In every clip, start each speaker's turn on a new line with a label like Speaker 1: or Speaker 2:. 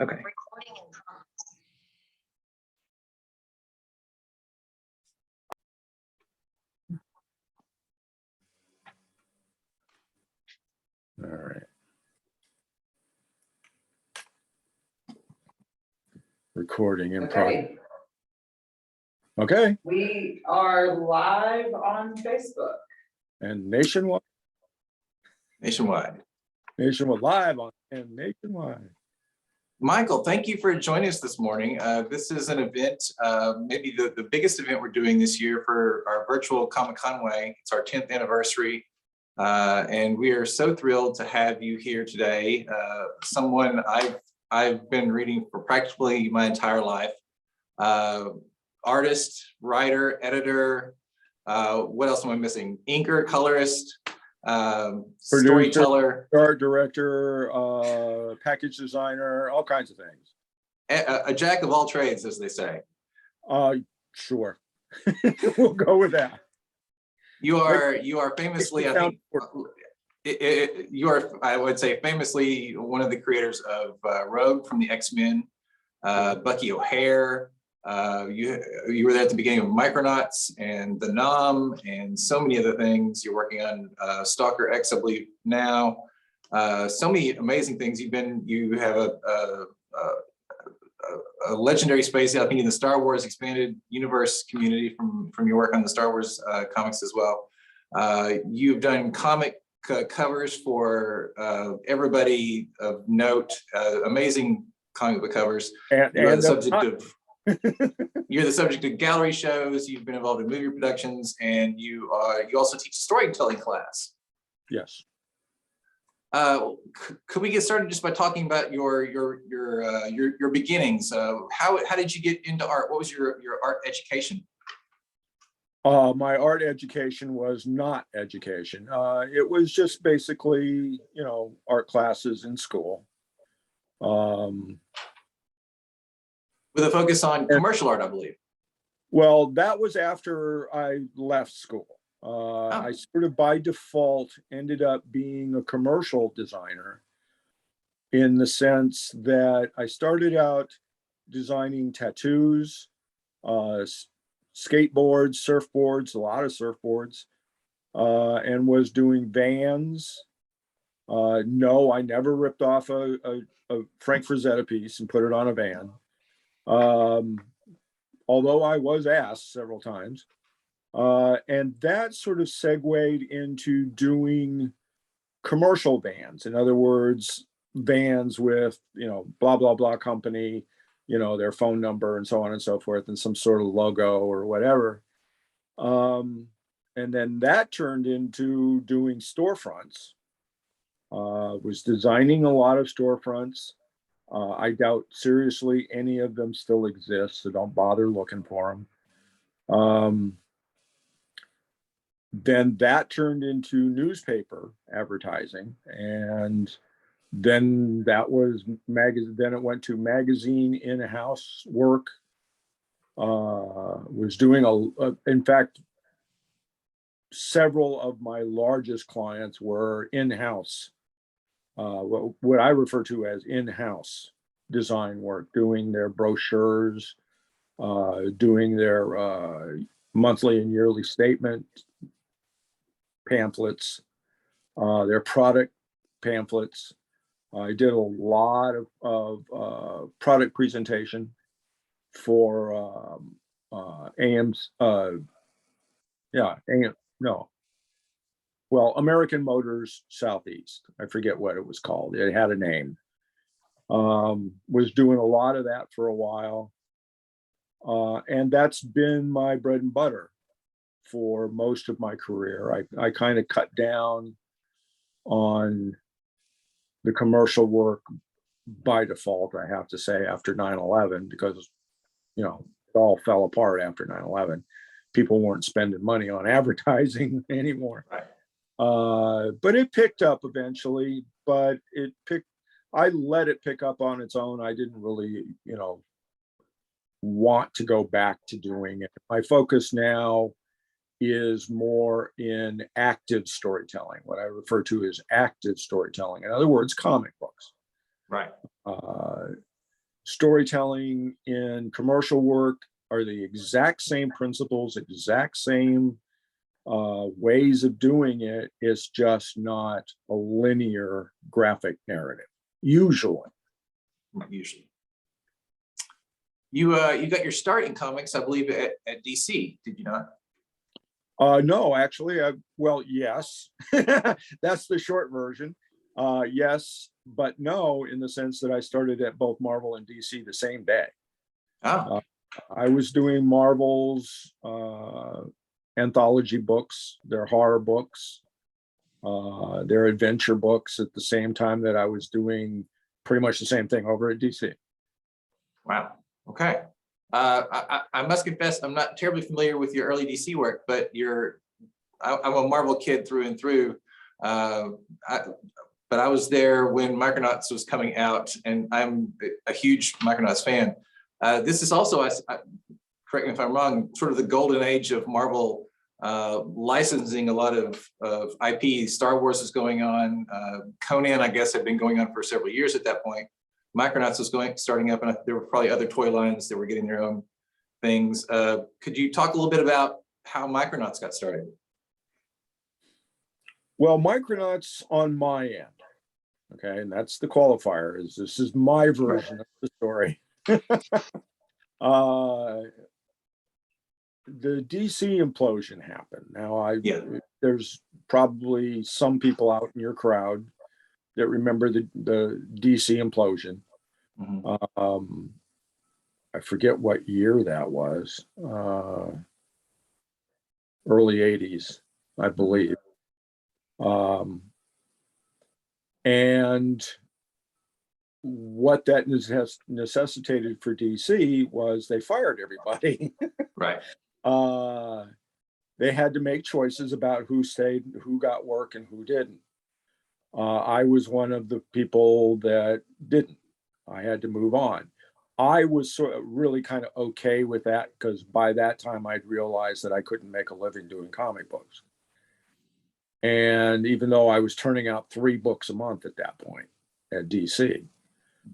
Speaker 1: Okay.
Speaker 2: All right. Recording in progress. Okay.
Speaker 3: We are live on Facebook.
Speaker 2: And nationwide.
Speaker 1: Nationwide.
Speaker 2: Nationwide live on and nationwide.
Speaker 1: Michael, thank you for joining us this morning. This is an event, maybe the biggest event we're doing this year for our virtual ComiConway. It's our 10th anniversary. And we are so thrilled to have you here today. Someone I've been reading for practically my entire life. Artist, writer, editor, what else am I missing? Inker, colorist, storyteller,
Speaker 2: art director, package designer, all kinds of things.
Speaker 1: A jack of all trades, as they say.
Speaker 2: Sure. We'll go with that.
Speaker 1: You are famously, I think, you are, I would say, famously one of the creators of Rogue from the X-Men, Bucky O'Hare. You were there at the beginning of Micronauts and the Nom and so many other things. You're working on Stalker X, I believe now. So many amazing things. You have a legendary space, I think, in the Star Wars expanded universe community from your work on the Star Wars comics as well. You've done comic covers for everybody of note, amazing comic book covers. You're the subject of you're the subject of gallery shows. You've been involved in movie productions, and you also teach a storytelling class.
Speaker 2: Yes.
Speaker 1: Could we get started just by talking about your beginnings? How did you get into art? What was your art education?
Speaker 2: My art education was not education. It was just basically, art classes in school.
Speaker 1: With a focus on commercial art, I believe.
Speaker 2: Well, that was after I left school. I sort of by default ended up being a commercial designer, in the sense that I started out designing tattoos, skateboards, surfboards, a lot of surfboards, and was doing vans. No, I never ripped off a Frank Frazetta piece and put it on a van. Although I was asked several times. And that sort of segued into doing commercial vans. In other words, vans with, blah, blah, blah company, their phone number and so on and so forth, and some sort of logo or whatever. And then that turned into doing storefronts. Was designing a lot of storefronts. I doubt seriously any of them still exist, so don't bother looking for them. Then that turned into newspaper advertising, and then that was magazine. Then it went to magazine in-house work. Was doing in fact, several of my largest clients were in-house. What I refer to as in-house design work, doing their brochures, doing their monthly and yearly statement pamphlets, their product pamphlets. I did a lot of product presentation for American Motors Southeast. I forget what it was called. It had a name. Was doing a lot of that for a while. And that's been my bread and butter for most of my career. I kind of cut down on the commercial work by default, I have to say, after 9/11, because, it all fell apart after 9/11. People weren't spending money on advertising anymore.
Speaker 1: Right.
Speaker 2: But it picked up eventually, I let it pick up on its own. I didn't really, want to go back to doing it. My focus now is more in active storytelling, what I refer to as active storytelling. In other words, comic books.
Speaker 1: Right.
Speaker 2: storytelling in commercial work are the exact same principles, exact same ways of doing it. It's just not a linear graphic narrative, usually.
Speaker 1: Usually. You got your start in comics, I believe, at DC, did you not?
Speaker 2: No, actually, well, yes, that's the short version. Yes, but no, in the sense that I started at both Marvel and DC the same day.
Speaker 1: Oh,
Speaker 2: I was doing Marvel's anthology books, their horror books, their adventure books at the same time that I was doing pretty much the same thing over at DC.
Speaker 1: wow. Okay. I must confess, I'm not terribly familiar with your early DC work, but I'm a Marvel kid through and through. But I was there when Micronauts was coming out, and I'm a huge Micronauts fan. This is also, correct me if I'm wrong, sort of the golden age of Marvel licensing a lot of IP. Star Wars is going on. Conan, I guess, had been going on for several years at that point. Micronauts was starting up, and there were probably other toy lines that were getting their own things. Could you talk a little bit about how Micronauts got started?
Speaker 2: Well, Micronauts on my end, okay, and that's the qualifier, is this is my version of the story. The DC implosion happened. Now, there's probably some people out in your crowd that remember the DC implosion.
Speaker 1: Mm-hmm.
Speaker 2: I forget what year that was. Early 80s, I believe. And what that necessitated for DC was they fired everybody.
Speaker 1: Right.
Speaker 2: They had to make choices about who stayed, who got work, and who didn't. I was one of the people that didn't. I had to move on. I was sort of really kind of okay with that, because by that time I'd realized that I couldn't make a living doing comic books. And even though I was turning out 3 books a month at that point at DC,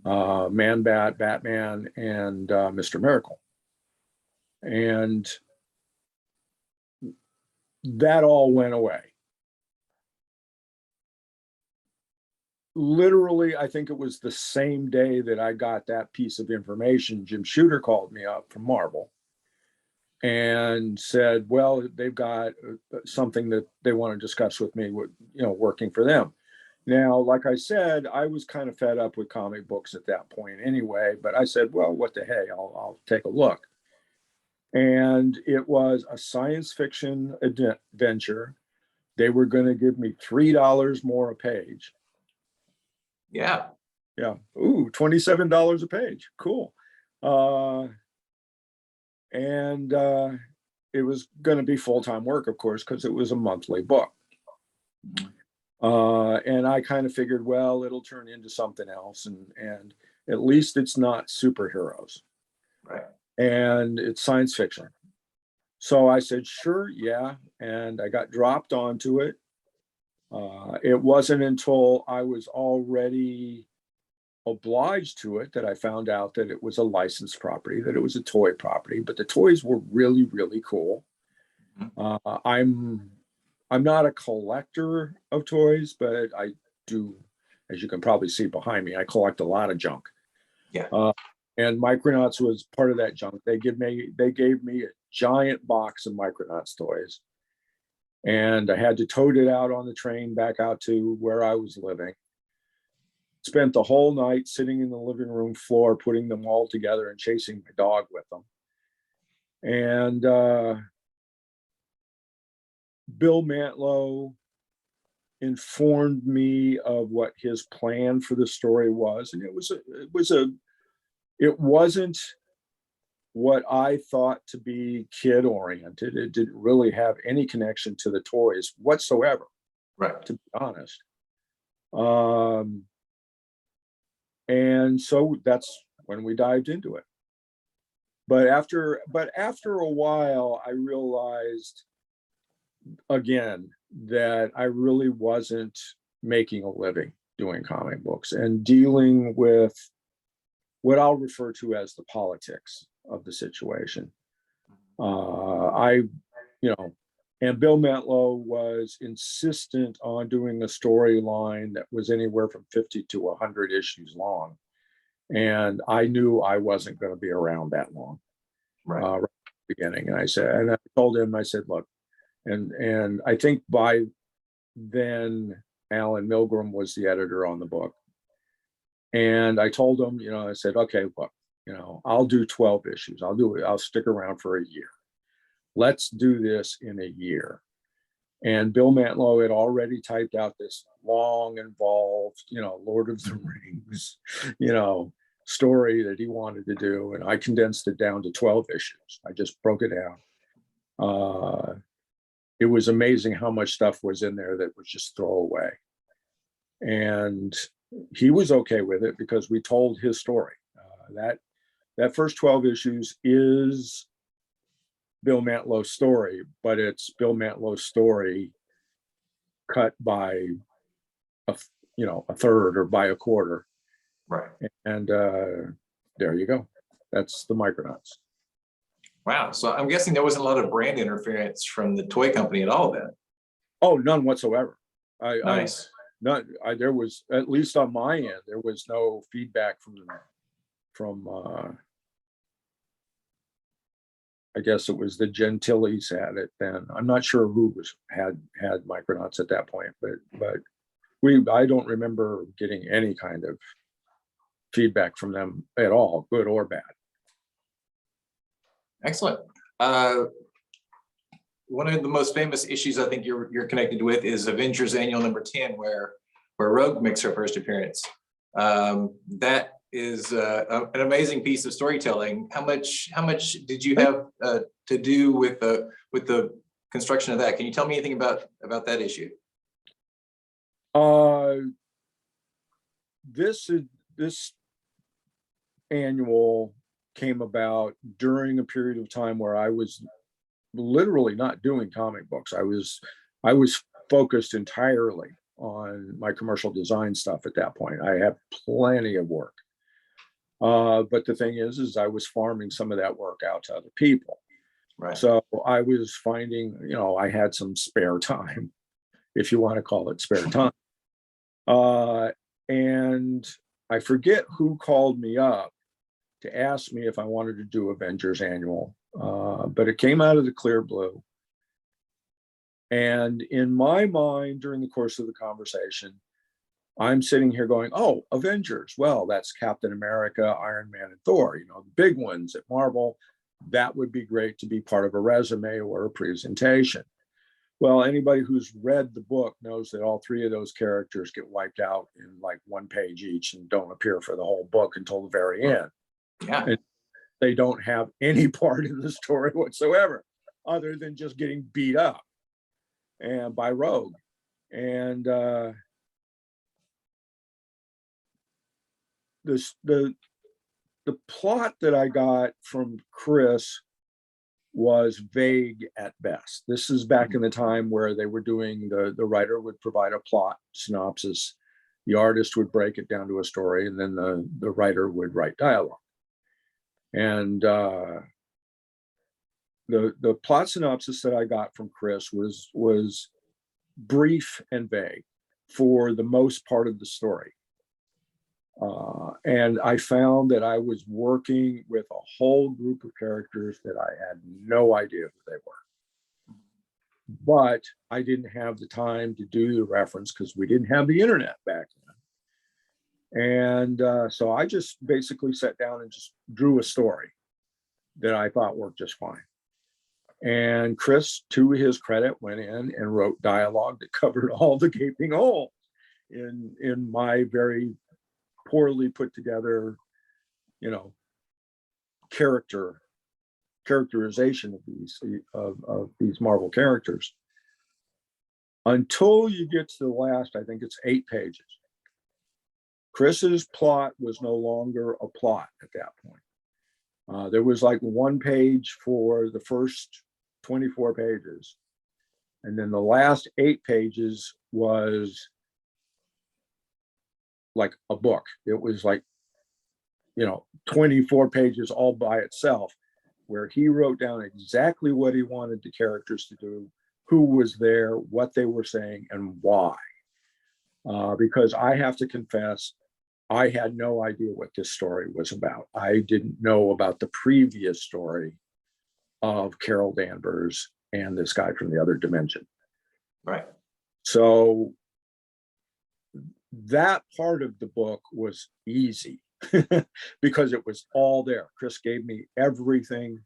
Speaker 2: Man-Bat, Batman, and Mr. Miracle. And that all went away. Literally, I think it was the same day that I got that piece of information, Jim Shooter called me up from Marvel and said, well, they've got something that they want to discuss with me, with, working for them. Now, like I said, I was kind of fed up with comic books at that point anyway, but I said, well, what the hey, I'll take a look. And it was a science fiction adventure. They were going to give me $3 more a page.
Speaker 1: Yeah.
Speaker 2: Yeah. Ooh, $27 a page. Cool. And it was going to be full-time work, of course, because it was a monthly book. And I kind of figured, well, it'll turn into something else, and at least it's not superheroes.
Speaker 1: Right.
Speaker 2: And it's science fiction. So I said, sure, yeah. And I got dropped onto it. It wasn't until I was already obliged to it that I found out that it was a licensed property, that it was a toy property, but the toys were really, really cool. I'm not a collector of toys, but I do, as you can probably see behind me, I collect a lot of junk.
Speaker 1: Yeah.
Speaker 2: And Micronauts was part of that junk. They gave me a giant box of Micronauts toys. And I had to tote it out on the train back out to where I was living. Spent the whole night sitting in the living room floor, putting them all together and chasing my dog with them. And Bill Mantlo informed me of what his plan for the story was. And it wasn't what I thought to be kid oriented. It didn't really have any connection to the toys whatsoever,
Speaker 1: right,
Speaker 2: to be honest. And so that's when we dived into it. But after a while, I realized again that I really wasn't making a living doing comic books and dealing with what I'll refer to as the politics of the situation. And Bill Mantlo was insistent on doing a storyline that was anywhere from 50 to 100 issues long. And I knew I wasn't going to be around that long, right at the beginning. And I told him, I said, look, and I think by then Alan Milgram was the editor on the book. And I told him, I said, okay, look, I'll do 12 issues. I'll stick around for a year. Let's do this in a year. And Bill Mantlo had already typed out this long, involved, Lord of the Rings, story that he wanted to do. And I condensed it down to 12 issues. I just broke it down. It was amazing how much stuff was in there that was just throwaway. And he was okay with it because we told his story. That first 12 issues is Bill Mantlo's story, but it's Bill Mantlo's story cut by a third or by a quarter.
Speaker 1: Right.
Speaker 2: And there you go. That's the Micronauts.
Speaker 1: Wow. So I'm guessing there wasn't a lot of brand interference from the toy company at all then.
Speaker 2: Oh, none whatsoever.
Speaker 1: Nice.
Speaker 2: There was, at least on my end, there was no feedback from I guess it was the Gentiles had it then. I'm not sure who had Micronauts at that point, but I don't remember getting any kind of feedback from them at all, good or bad.
Speaker 1: Excellent. One of the most famous issues I think you're connected with is Avengers Annual number 10, where Rogue makes her first appearance. That is an amazing piece of storytelling. How much did you have to do with the construction of that? Can you tell me anything about that issue?
Speaker 2: This annual came about during a period of time where I was literally not doing comic books. I was focused entirely on my commercial design stuff at that point. I had plenty of work. But the thing is I was farming some of that work out to other people.
Speaker 1: Right.
Speaker 2: So I was finding, I had some spare time, if you want to call it spare time. And I forget who called me up to ask me if I wanted to do Avengers Annual, but it came out of the clear blue. And in my mind, during the course of the conversation, I'm sitting here going, oh, Avengers. Well, that's Captain America, Iron Man, and Thor, the big ones at Marvel. That would be great to be part of a resume or a presentation. Well, anybody who's read the book knows that all three of those characters get wiped out in like one page each and don't appear for the whole book until the very end.
Speaker 1: Yeah.
Speaker 2: And they don't have any part in the story whatsoever, other than just getting beat up and by Rogue. And the plot that I got from Chris was vague at best. This is back in the time where they were doing the writer would provide a plot synopsis, the artist would break it down to a story, and then the writer would write dialogue. And the plot synopsis that I got from Chris was brief and vague for the most part of the story. And I found that I was working with a whole group of characters that I had no idea who they were. But I didn't have the time to do the reference because we didn't have the internet back then. And so I just basically sat down and just drew a story that I thought worked just fine. And Chris, to his credit, went in and wrote dialogue that covered all the gaping holes in my very poorly put together, characterization of these Marvel characters. Until you get to the last, I think it's 8 pages. Chris's plot was no longer a plot at that point. There was like 1 page for the first 24 pages. And then the last 8 pages was like a book. It was like 24 pages all by itself, where he wrote down exactly what he wanted the characters to do, who was there, what they were saying, and why. Because I have to confess, I had no idea what this story was about. I didn't know about the previous story of Carol Danvers and this guy from the other dimension.
Speaker 1: Right.
Speaker 2: So that part of the book was easy because it was all there. Chris gave me everything.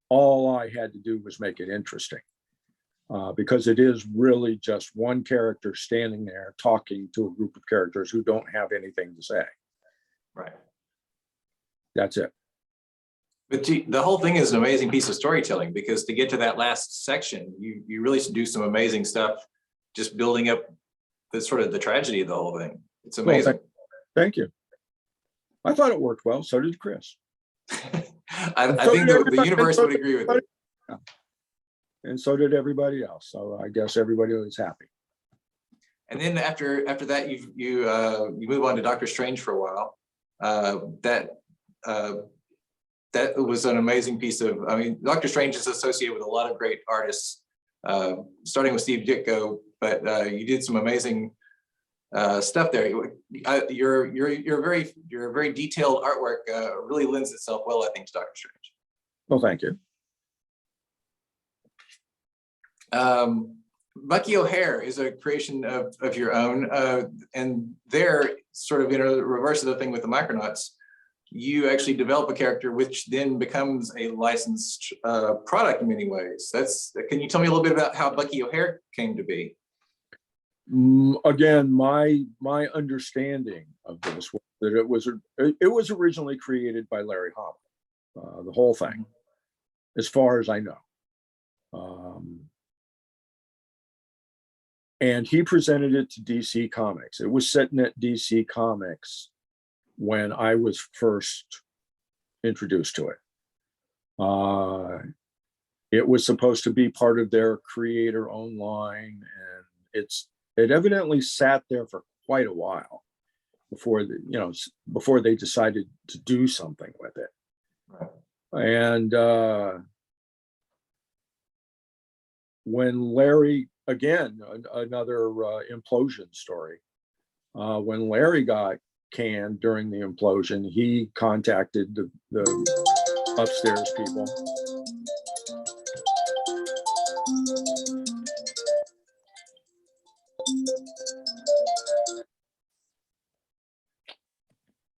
Speaker 2: All I had to do was make it interesting. Because it is really just one character standing there talking to a group of characters who don't have anything to say.
Speaker 1: Right.
Speaker 2: That's it.
Speaker 1: But the whole thing is an amazing piece of storytelling, because to get to that last section, you really do some amazing stuff, just building up the sort of the tragedy of the whole thing. It's amazing.
Speaker 2: Well, thank you. I thought it worked well. So did Chris.
Speaker 1: I think the universe would agree with it.
Speaker 2: Yeah. And so did everybody else. So I guess everybody was happy.
Speaker 1: And then after that, you move on to Doctor Strange for a while. That was an amazing piece of. I mean, Doctor Strange is associated with a lot of great artists, starting with Steve Ditko. But you did some amazing stuff there. Your very detailed artwork really lends itself well, I think, to Doctor Strange.
Speaker 2: Well, thank you.
Speaker 1: Bucky O'Hare is a creation of your own, and they're sort of in a reverse of the thing with the Micronauts. You actually develop a character which then becomes a licensed product in many ways. Can you tell me a little bit about how Bucky O'Hare came to be?
Speaker 2: Again, my understanding of this was that it was originally created by Larry Hama, the whole thing, as far as I know. And he presented it to DC Comics. It was sitting at DC Comics when I was first introduced to it. It was supposed to be part of their creator-owned line, and it evidently sat there for quite a while before they decided to do something with it. Right. And when Larry, again, another implosion story. When Larry got canned during the implosion, he contacted the upstairs people.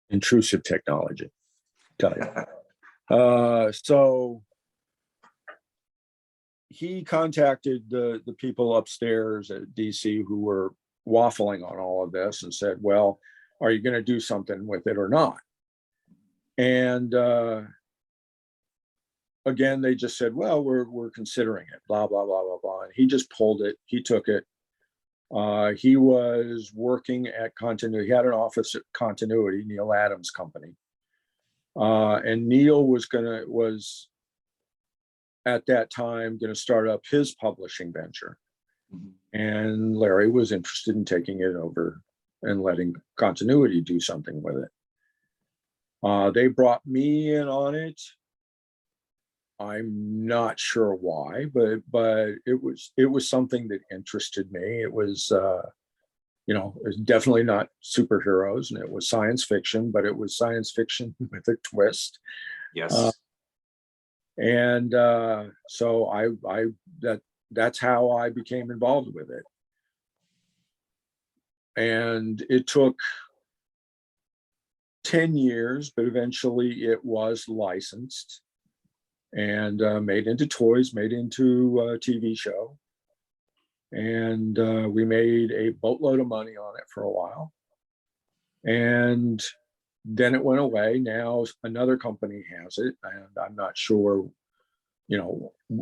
Speaker 2: Intrusive technology, tell you. So he contacted the people upstairs at DC who were waffling on all of this and said, well, are you going to do something with it or not? And again, they just said, well, we're considering it, blah, blah, blah, blah, blah. And he just pulled it. He took it. He was working at Continuity. He had an office at Continuity, Neil Adams' company. And Neil was at that time going to start up his publishing venture. And Larry was interested in taking it over and letting Continuity do something with it. They brought me in on it. I'm not sure why, but it was something that interested me. It was it was definitely not superheroes, and it was science fiction, but it was science fiction with a twist.
Speaker 1: Yes.
Speaker 2: And so that's how I became involved with it. And it took 10 years, but eventually it was licensed and made into toys, made into a TV show. And we made a boatload of money on it for a while. And then it went away. Now another company has it, and I'm not sure,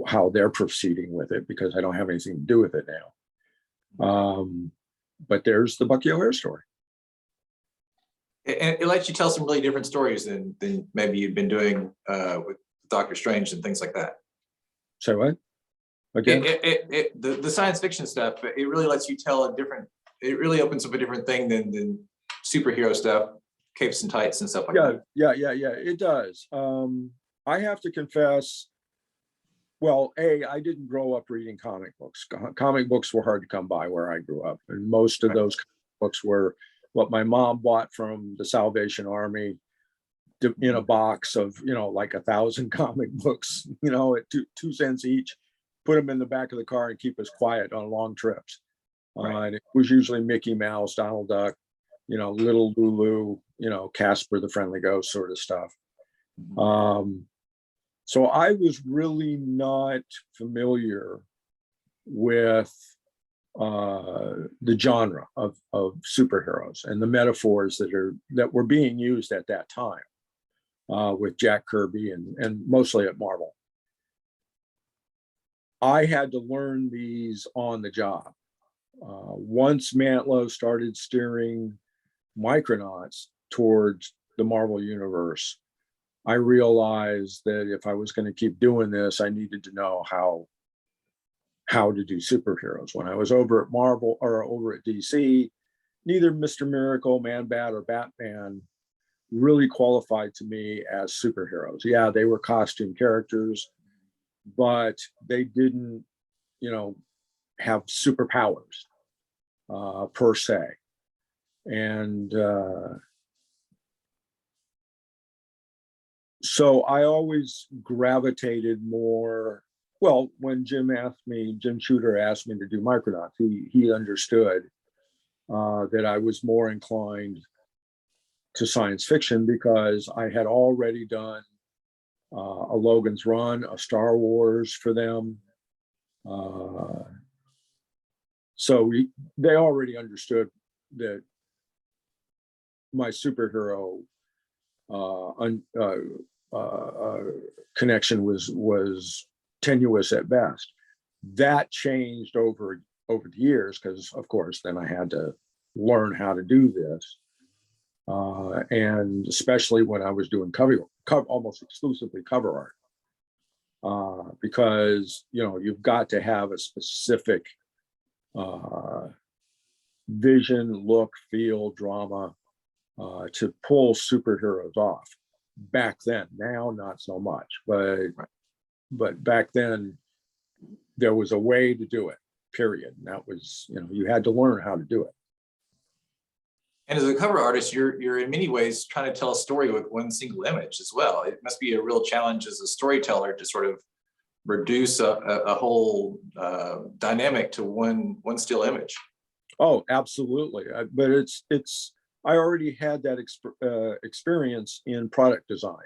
Speaker 2: how they're proceeding with it because I don't have anything to do with it now. But there's the Bucky O'Hare story.
Speaker 1: And it lets you tell some really different stories than maybe you've been doing with Doctor Strange and things like that.
Speaker 2: So what? Again?
Speaker 1: The science fiction stuff, it really lets you tell it really opens up a different thing than superhero stuff. capes and tights and stuff like that.
Speaker 2: Yeah, it does. I have to confess, well, I didn't grow up reading comic books. Comic books were hard to come by where I grew up. And most of those books were what my mom bought from the Salvation Army in a box of, like 1,000 comic books, at 2 cents each, put them in the back of the car and keep us quiet on long trips. And it was usually Mickey Mouse, Donald Duck, Little Lulu, Casper the Friendly Ghost sort of stuff. So I was really not familiar with the genre of superheroes and the metaphors that were being used at that time with Jack Kirby and mostly at Marvel. I had to learn these on the job. Once Mantlo started steering Micronauts towards the Marvel universe, I realized that if I was going to keep doing this, I needed to know how to do superheroes. When I was over at Marvel or over at DC, neither Mr. Miracle, Man Bat, or Batman really qualified to me as superheroes. Yeah, they were costume characters, but they didn't, have superpowers per se. And so I always gravitated more. Well, when Jim Shooter asked me to do Micronauts, he understood that I was more inclined to science fiction because I had already done a Logan's Run, a Star Wars for them. So they already understood that my superhero connection was tenuous at best. That changed over the years because, of course, then I had to learn how to do this, and especially when I was doing cover almost exclusively cover art, because you've got to have a specific vision, look, feel, drama to pull superheroes off. Back then, now not so much, but back then there was a way to do it, period. And that was, you had to learn how to do it.
Speaker 1: And as a cover artist, you're in many ways trying to tell a story with one single image as well. It must be a real challenge as a storyteller to sort of reduce a whole dynamic to one still image.
Speaker 2: Oh, absolutely. But I already had that experience in product design,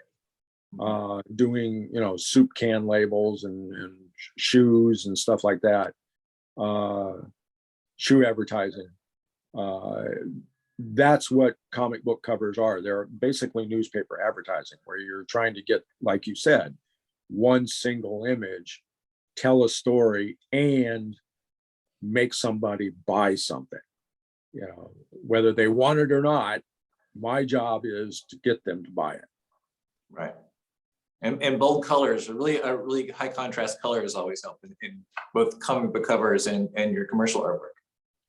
Speaker 2: doing, soup can labels and shoes and stuff like that, shoe advertising. That's what comic book covers are. They're basically newspaper advertising where you're trying to get, like you said, one single image, tell a story, and make somebody buy something. Whether they want it or not, my job is to get them to buy it.
Speaker 1: Right. And bold colors, really high contrast colors always help in both comic book covers and your commercial artwork.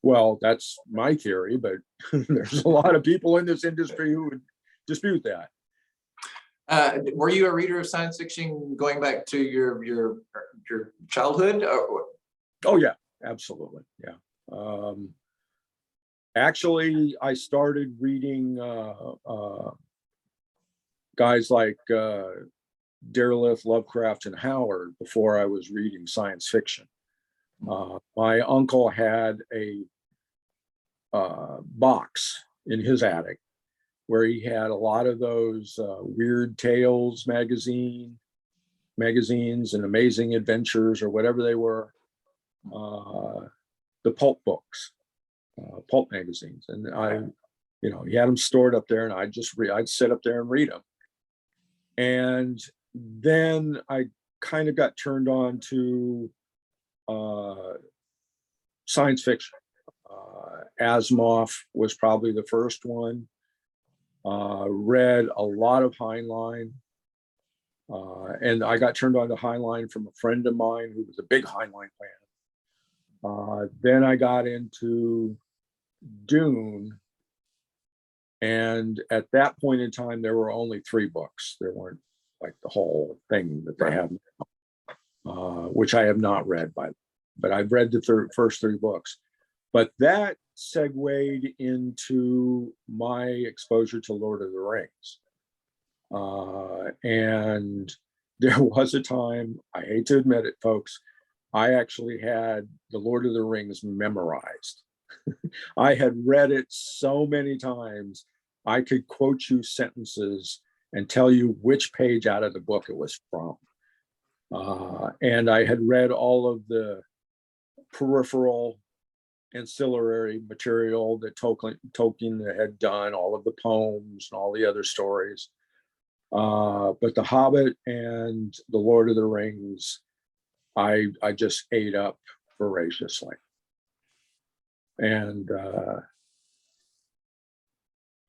Speaker 2: Well, that's my theory, but there's a lot of people in this industry who would dispute that.
Speaker 1: Were you a reader of science fiction going back to your childhood?
Speaker 2: Oh yeah, absolutely. Yeah. Actually, I started reading guys like Derleth, Lovecraft, and Howard before I was reading science fiction. My uncle had a box in his attic where he had a lot of those Weird Tales magazines and Amazing Adventures or whatever they were, the pulp books, pulp magazines. And he had them stored up there, and I'd sit up there and read them. And then I kind of got turned on to science fiction. Asimov was probably the first one. Read a lot of Heinlein. And I got turned on to Heinlein from a friend of mine who was a big Heinlein fan. Then I got into Dune And at that point in time, there were only 3 books. There weren't like the whole thing that they have now, which I have not read, but I've read the first 3 books. But that segued into my exposure to Lord of the Rings. And there was a time, I hate to admit it, folks, I actually had the Lord of the Rings memorized. I had read it so many times, I could quote you sentences and tell you which page out of the book it was from. And I had read all of the peripheral ancillary material that Tolkien had done, all of the poems and all the other stories. But The Hobbit and The Lord of the Rings, I just ate up voraciously. And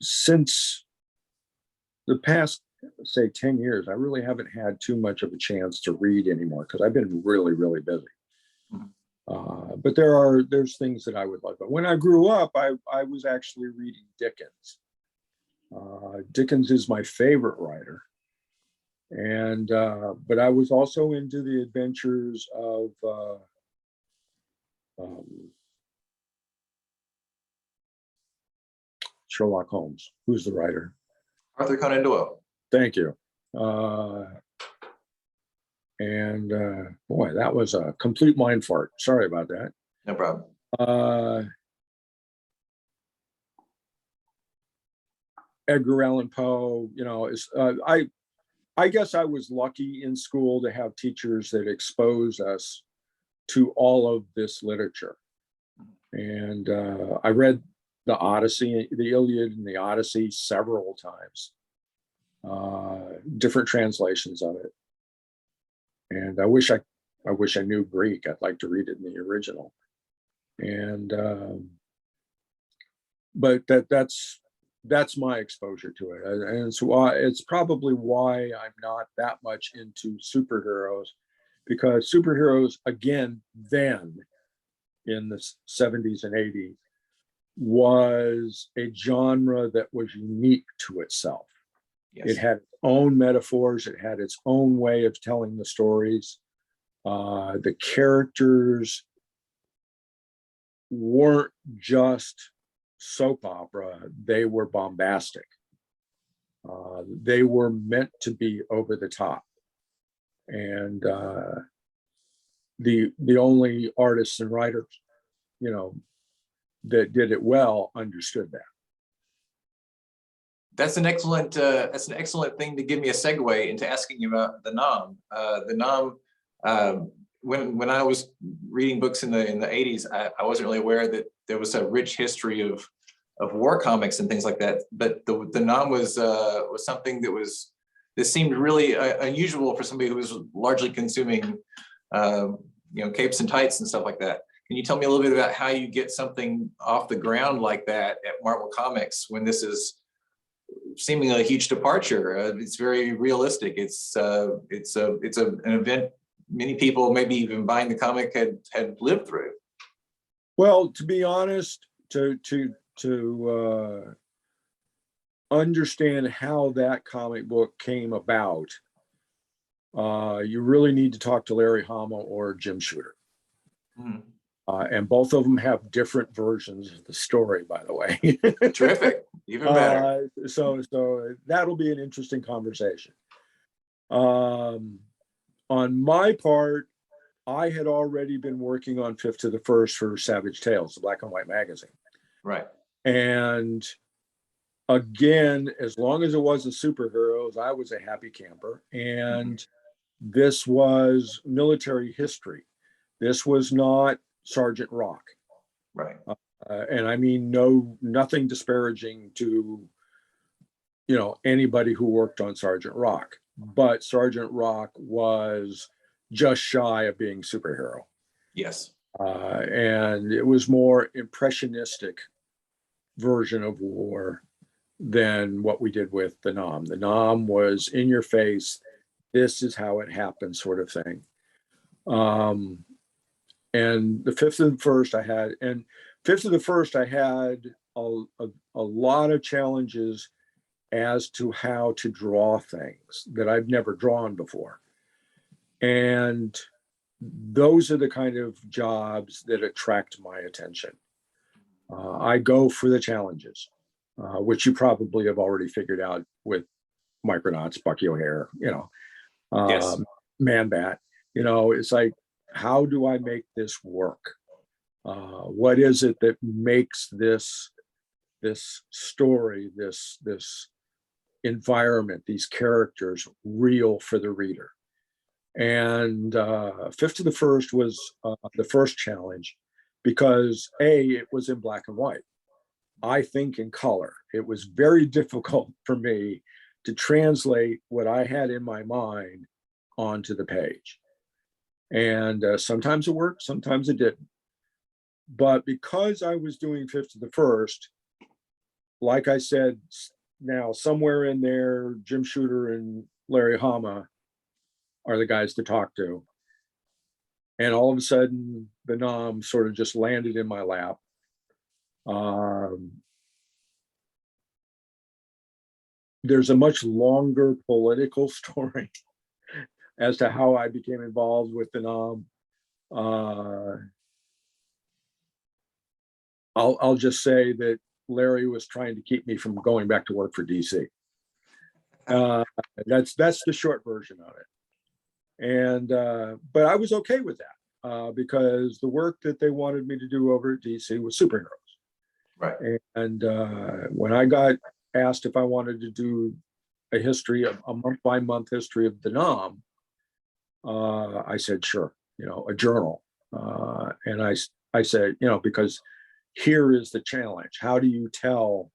Speaker 2: since the past, say, 10 years, I really haven't had too much of a chance to read anymore because I've been really, really busy. But there's things that I would like. But when I grew up, I was actually reading Dickens. Dickens is my favorite writer. And but I was also into the adventures of Sherlock Holmes. Who's the writer?
Speaker 1: Arthur Conan Doyle.
Speaker 2: Thank you. Boy, that was a complete mind fart. Sorry about that.
Speaker 1: No problem.
Speaker 2: Edgar Allan Poe, I guess I was lucky in school to have teachers that exposed us to all of this literature. And I read the Odyssey, the Iliad and the Odyssey several times, different translations of it. And I wish I knew Greek. I'd like to read it in the original. And but that's my exposure to it, and so it's probably why I'm not that much into superheroes, because superheroes, again, then in the 70s and 80s, was a genre that was unique to itself. Yes. It had its own metaphors. It had its own way of telling the stories. The characters weren't just soap opera, they were bombastic. They were meant to be over the top. And the only artists and writers, that did it well understood that.
Speaker 1: That's an excellent thing to give me a segue into asking you about the Nam. The Nam, when I was reading books in the 80s, I wasn't really aware that there was a rich history of war comics and things like that. But the Nam was something that seemed really unusual for somebody who was largely consuming capes and tights and stuff like that. Can you tell me a little bit about how you get something off the ground like that at Marvel Comics when this is seemingly a huge departure? It's very realistic. It's an event many people, maybe even buying the comic, had lived through.
Speaker 2: Well, to be honest, to understand how that comic book came about, you really need to talk to Larry Hama or Jim Shooter. Mm-hmm. And both of them have different versions of the story, by the way.
Speaker 1: Terrific, even better.
Speaker 2: So that'll be an interesting conversation. On my part, I had already been working on Fifth to the First for Savage Tales, the black and white magazine.
Speaker 1: Right.
Speaker 2: And again, as long as it wasn't superheroes, I was a happy camper. And this was military history. This was not Sergeant Rock.
Speaker 1: Right.
Speaker 2: And I mean, nothing disparaging to, anybody who worked on Sergeant Rock, but Sergeant Rock was just shy of being superhero.
Speaker 1: Yes.
Speaker 2: And it was more impressionistic version of war than what we did with the Nam. The Nam was in your face, this is how it happened sort of thing. And the Fifth of the First I had a lot of challenges as to how to draw things that I've never drawn before. And those are the kind of jobs that attract my attention. I go for the challenges, which you probably have already figured out with Micronauts, Bucky O'Hare,
Speaker 1: Yes.
Speaker 2: Man-Bat. It's like, how do I make this work? What is it that makes this story, this environment, these characters real for the reader? And Fifth to the First was the first challenge because it was in black and white. I think in color. It was very difficult for me to translate what I had in my mind onto the page. And sometimes it worked, sometimes it didn't. But because I was doing Fifth to the First, like I said, now somewhere in there, Jim Shooter and Larry Hama are the guys to talk to. And all of a sudden, the nom sort of just landed in my lap. There's a much longer political story as to how I became involved with the nom. I'll just say that Larry was trying to keep me from going back to work for DC. That's the short version of it. And but I was okay with that because the work that they wanted me to do over at DC was superheroes.
Speaker 1: Right.
Speaker 2: And when I got asked if I wanted to do a history, a month-by-month history of the nom, I said, sure, a journal. And I said, because here is the challenge. How do you tell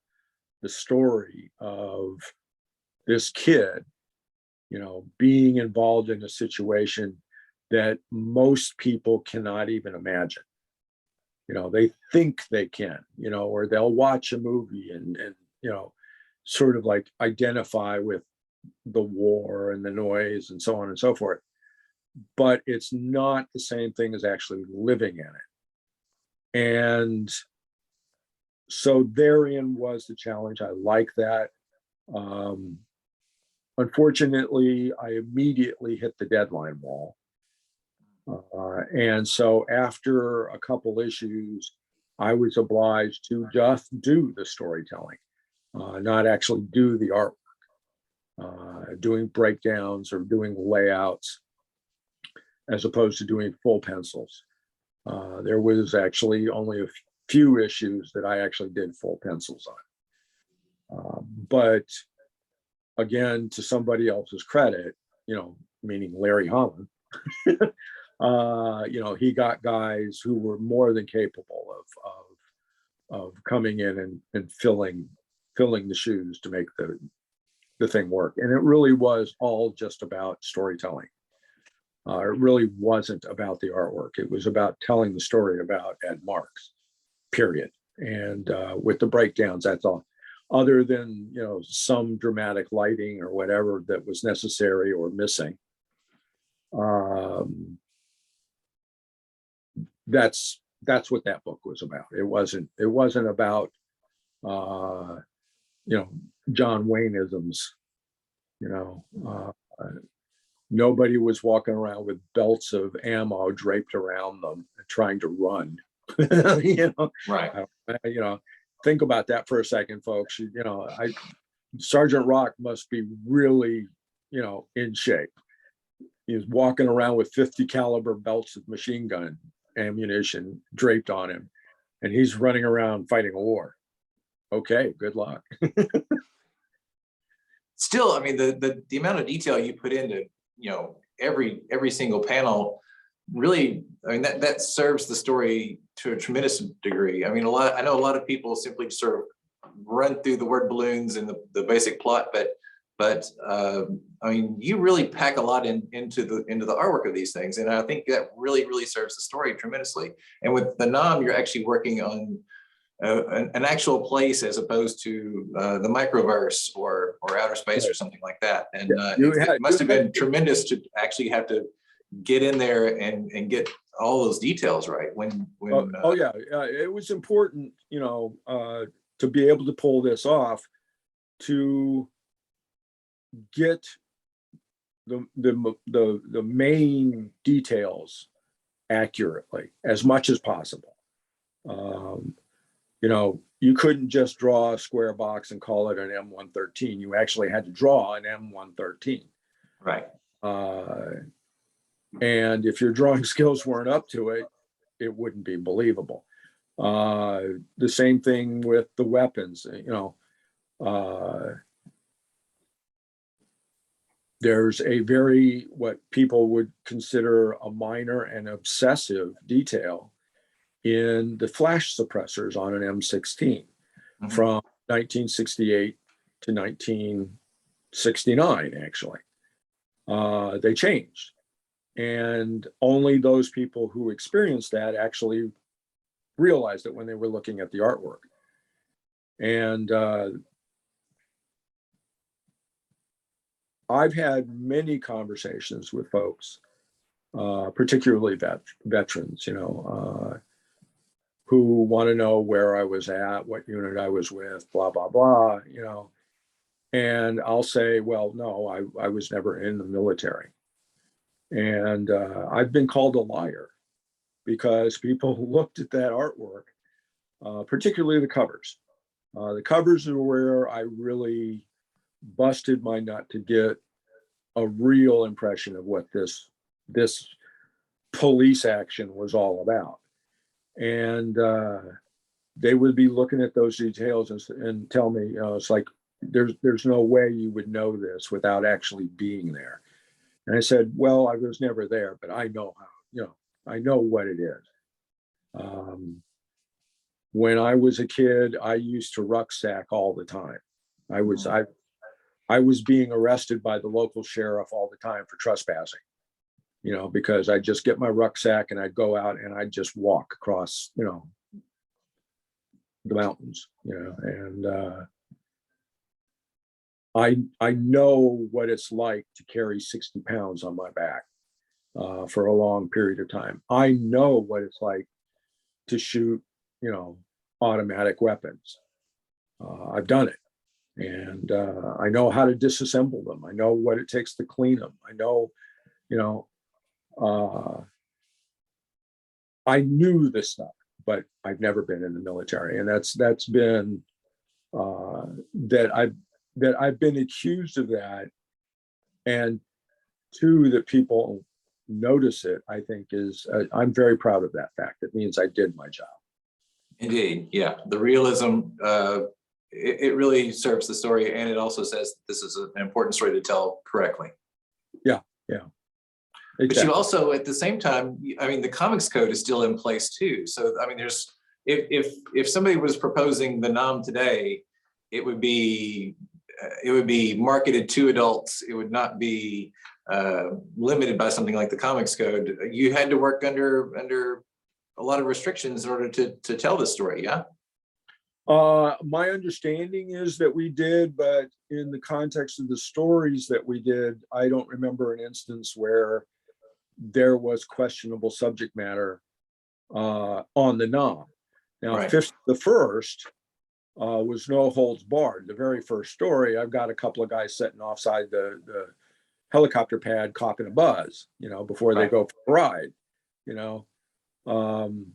Speaker 2: the story of this kid, being involved in a situation that most people cannot even imagine? They think they can, or they'll watch a movie and sort of like identify with the war and the noise and so on and so forth. But it's not the same thing as actually living in it. And so therein was the challenge. I like that. Unfortunately, I immediately hit the deadline wall. And so after a couple issues, I was obliged to just do the storytelling, not actually do the artwork, doing breakdowns or doing layouts, as opposed to doing full pencils. There was actually only a few issues that I actually did full pencils on. But again, to somebody else's credit, meaning Larry Holland, he got guys who were more than capable of coming in and filling the shoes to make the thing work. And it really was all just about storytelling. It really wasn't about the artwork. It was about telling the story about Ed Marks, period. And with the breakdowns, that's all. Other than some dramatic lighting or whatever that was necessary or missing. That's what that book was about. It wasn't about John Wayne-isms. Nobody was walking around with belts of ammo draped around them trying to run.
Speaker 1: Right.
Speaker 2: Think about that for a second, folks. Sergeant Rock must be really, in shape. He was walking around with 50 caliber belts of machine gun ammunition draped on him, and he's running around fighting a war. Okay, good luck.
Speaker 1: Still, I mean, the amount of detail you put into every single panel really, I mean, that serves the story to a tremendous degree. I mean, I know a lot of people simply sort of run through the word balloons and the basic plot, but I mean, you really pack a lot into the artwork of these things, and I think that really serves the story tremendously. And with the nom, you're actually working on an actual place as opposed to the microverse or outer space or something like that. And it must have been tremendous to actually have to get in there and get all those details right. It was important,
Speaker 2: to be able to pull this off, to get the main details accurately as much as possible. You know, you couldn't just draw a square box and call it an M113. You actually had to draw an M113.
Speaker 1: Right.
Speaker 2: And if your drawing skills weren't up to it, it wouldn't be believable. The same thing with the weapons, you know. There's a very, what people would consider a minor and obsessive detail in the flash suppressors on an M16 from 1968 to 1969, actually. They changed. And only those people who experienced that actually realized it when they were looking at the artwork. And I've had many conversations with folks, particularly veterans, you know, who want to know where I was at, what unit I was with, blah, blah, blah, you know. And I'll say, well, no, I was never in the military. And I've been called a liar because people looked at that artwork, particularly the covers. The covers are where I really busted my nut to get a real impression of what this police action was all about. And they would be looking at those details and tell me, you know, it's like, there's no way you would know this without actually being there. And I said, well, I was never there, but I know how, you know, I know what it is. When I was a kid, I used to rucksack all the time. I was being arrested by the local sheriff all the time for trespassing, you know, because I'd just get my rucksack and I'd go out and I'd just walk across, you know, the mountains, you know, and I know what it's like to carry 60 pounds on my back for a long period of time. I know what it's like to shoot, you know, automatic weapons. I've done it. And I know how to disassemble them. I know what it takes to clean them. I know, you know, I knew this stuff, but I've never been in the military. And that's been that I've been accused of that. And two, that people notice it, I think is, I'm very proud of that fact. It means I did my job. Indeed.
Speaker 1: Yeah. The realism, it really serves the story, and it also says this is an important story to tell correctly.
Speaker 2: Yeah, yeah.
Speaker 1: Exactly. But you also, at the same time, I mean, the comics code is still in place too. So, I mean, there's, if somebody was proposing the NOM today, it would be marketed to adults. It would not be limited by something like the comics code. You had to work under a lot of restrictions in order to tell this story. Yeah.
Speaker 2: My understanding is that we did, but in the context of the stories that we did, I don't remember an instance where there was questionable subject matter on the NOM. Now,
Speaker 1: Right.
Speaker 2: the first was no holds barred. The very first story, I've got a couple of guys sitting offside the helicopter pad copping a buzz, you know, before they go for a ride, you know. And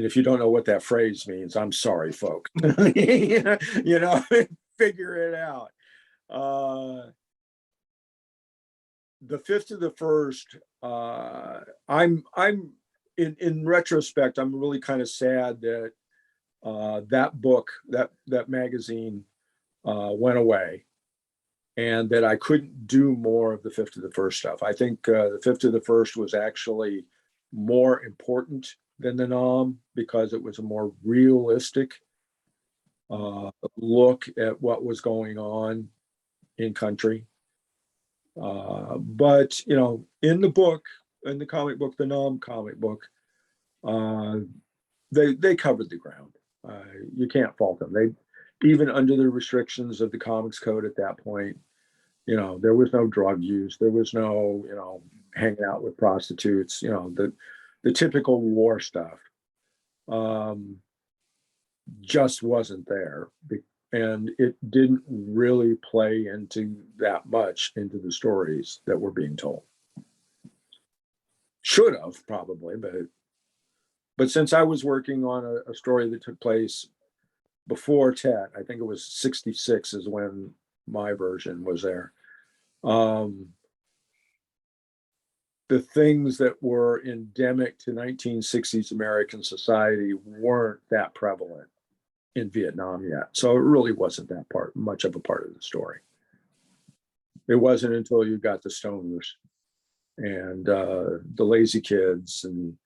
Speaker 2: if you don't know what that phrase means, I'm sorry, folks. You know, figure it out. The fifth to the first, I'm in retrospect, I'm really kind of sad that that book, that magazine went away, and that I couldn't do more of the fifth to the first stuff. I think the fifth to the first was actually more important than the NOM because it was a more realistic look at what was going on in country. But, you know, in the book, in the comic book, the NOM comic book, they covered the ground. You can't fault them. They, even under the restrictions of the comics code at that point, you know, there was no drug use. There was no, you know, hanging out with prostitutes, you know, the typical war stuff. just wasn't there. And it didn't really play into that much into the stories that were being told. Should have probably, but since I was working on a story that took place before Tet, I think it was 66 is when my version was there. The things that were endemic to 1960s American society weren't that prevalent in Vietnam yet. So it really wasn't that much of a part of the story. It wasn't until you got the stoners and the lazy kids and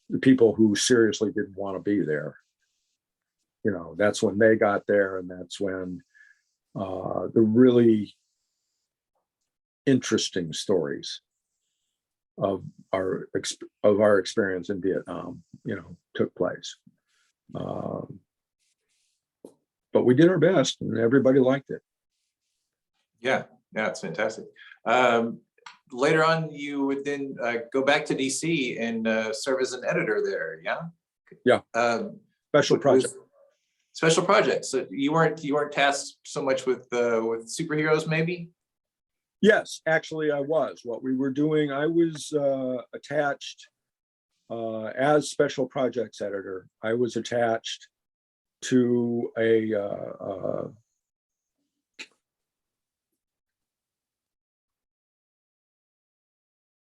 Speaker 2: the people who seriously didn't want to be there. You know, that's when they got there, and that's when the really interesting stories of our experience in Vietnam, you know, took place. But we did our best, and everybody liked it.
Speaker 1: Yeah, it's fantastic. Later on, you would then go back to DC and serve as an editor there. Yeah.
Speaker 2: Yeah. Special project.
Speaker 1: Special projects. So you weren't tasked so much with superheroes, maybe?
Speaker 2: Yes, actually, I was. What we were doing, I was attached as special projects editor. I was attached to a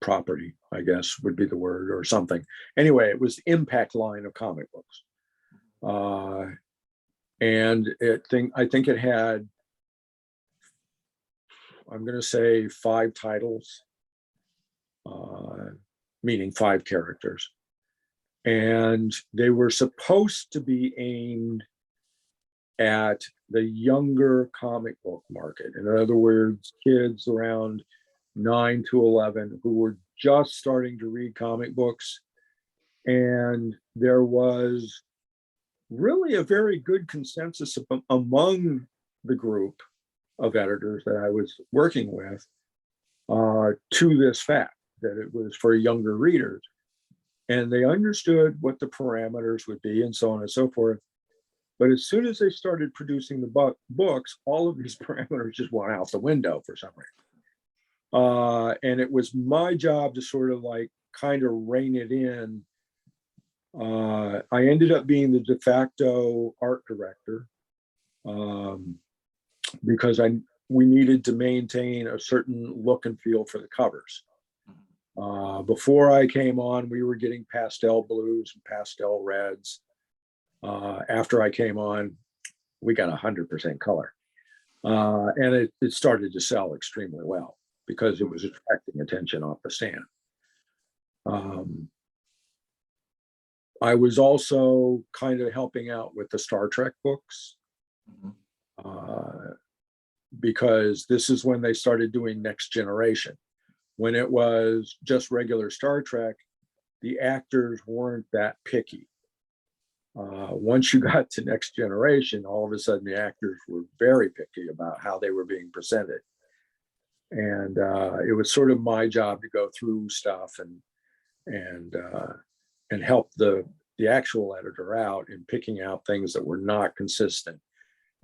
Speaker 2: property, I guess would be the word, or something. Anyway, it was the Impact line of comic books. And I think it had, I'm going to say 5 titles, meaning 5 characters. And they were supposed to be aimed at the younger comic book market. In other words, kids around 9 to 11 who were just starting to read comic books. And there was really a very good consensus among the group of editors that I was working with to this fact that it was for younger readers. And they understood what the parameters would be and so on and so forth. But as soon as they started producing the books, all of these parameters just went out the window for some reason. And it was my job to sort of like kind of rein it in. I ended up being the de facto art director because we needed to maintain a certain look and feel for the covers. Before I came on, we were getting pastel blues and pastel reds. After I came on, we got 100% color. And it started to sell extremely well because it was attracting attention off the stand. I was also kind of helping out with the Star Trek books because this is when they started doing Next Generation. When it was just regular Star Trek, the actors weren't that picky. Once you got to Next Generation, all of a sudden the actors were very picky about how they were being presented. And it was sort of my job to go through stuff and help the actual editor out in picking out things that were not consistent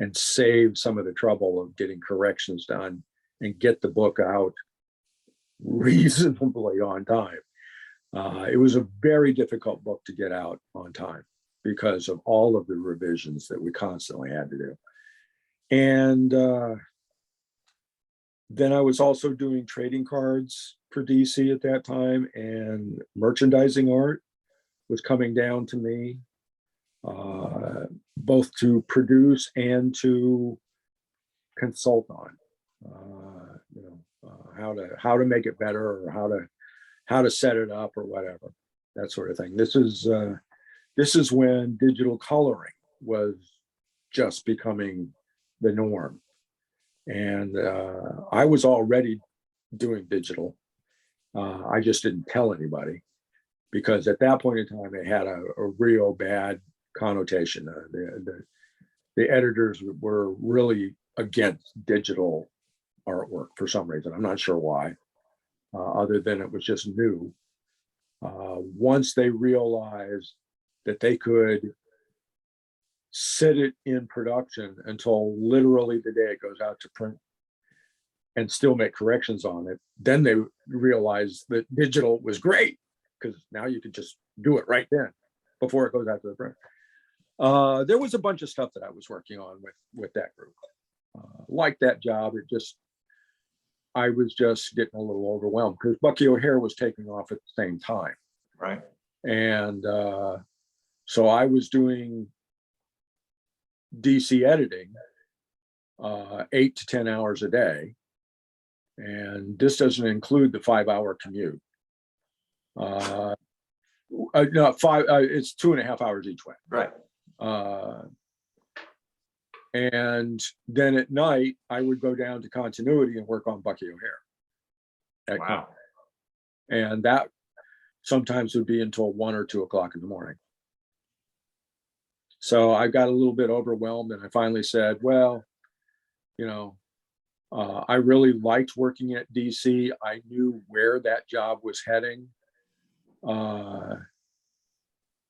Speaker 2: and save some of the trouble of getting corrections done and get the book out reasonably on time. It was a very difficult book to get out on time because of all of the revisions that we constantly had to do. And then I was also doing trading cards for DC at that time, and merchandising art was coming down to me, both to produce and to consult on, how to make it better or how to set it up or whatever, that sort of thing. This is when digital coloring was just becoming the norm. And I was already doing digital. I just didn't tell anybody because at that point in time, it had a real bad connotation. The editors were really against digital artwork for some reason. I'm not sure why, other than it was just new. Once they realized that they could sit it in production until literally the day it goes out to print and still make corrections on it. Then they realized that digital was great because now you could just do it right then before it goes out to the print. There was a bunch of stuff that I was working on with that group. Like that job, I was just getting a little overwhelmed because Bucky O'Hare was taking off at the same time.
Speaker 1: Right.
Speaker 2: And so I was doing DC editing 8 to 10 hours a day. And this doesn't include the 5-hour commute. No, it's 2.5 hours each way.
Speaker 1: Right.
Speaker 2: And then at night, I would go down to continuity and work on Bucky O'Hare.
Speaker 1: Wow.
Speaker 2: And that sometimes would be until 1 or 2 o'clock in the morning. So I got a little bit overwhelmed and I finally said, well, I really liked working at DC. I knew where that job was heading.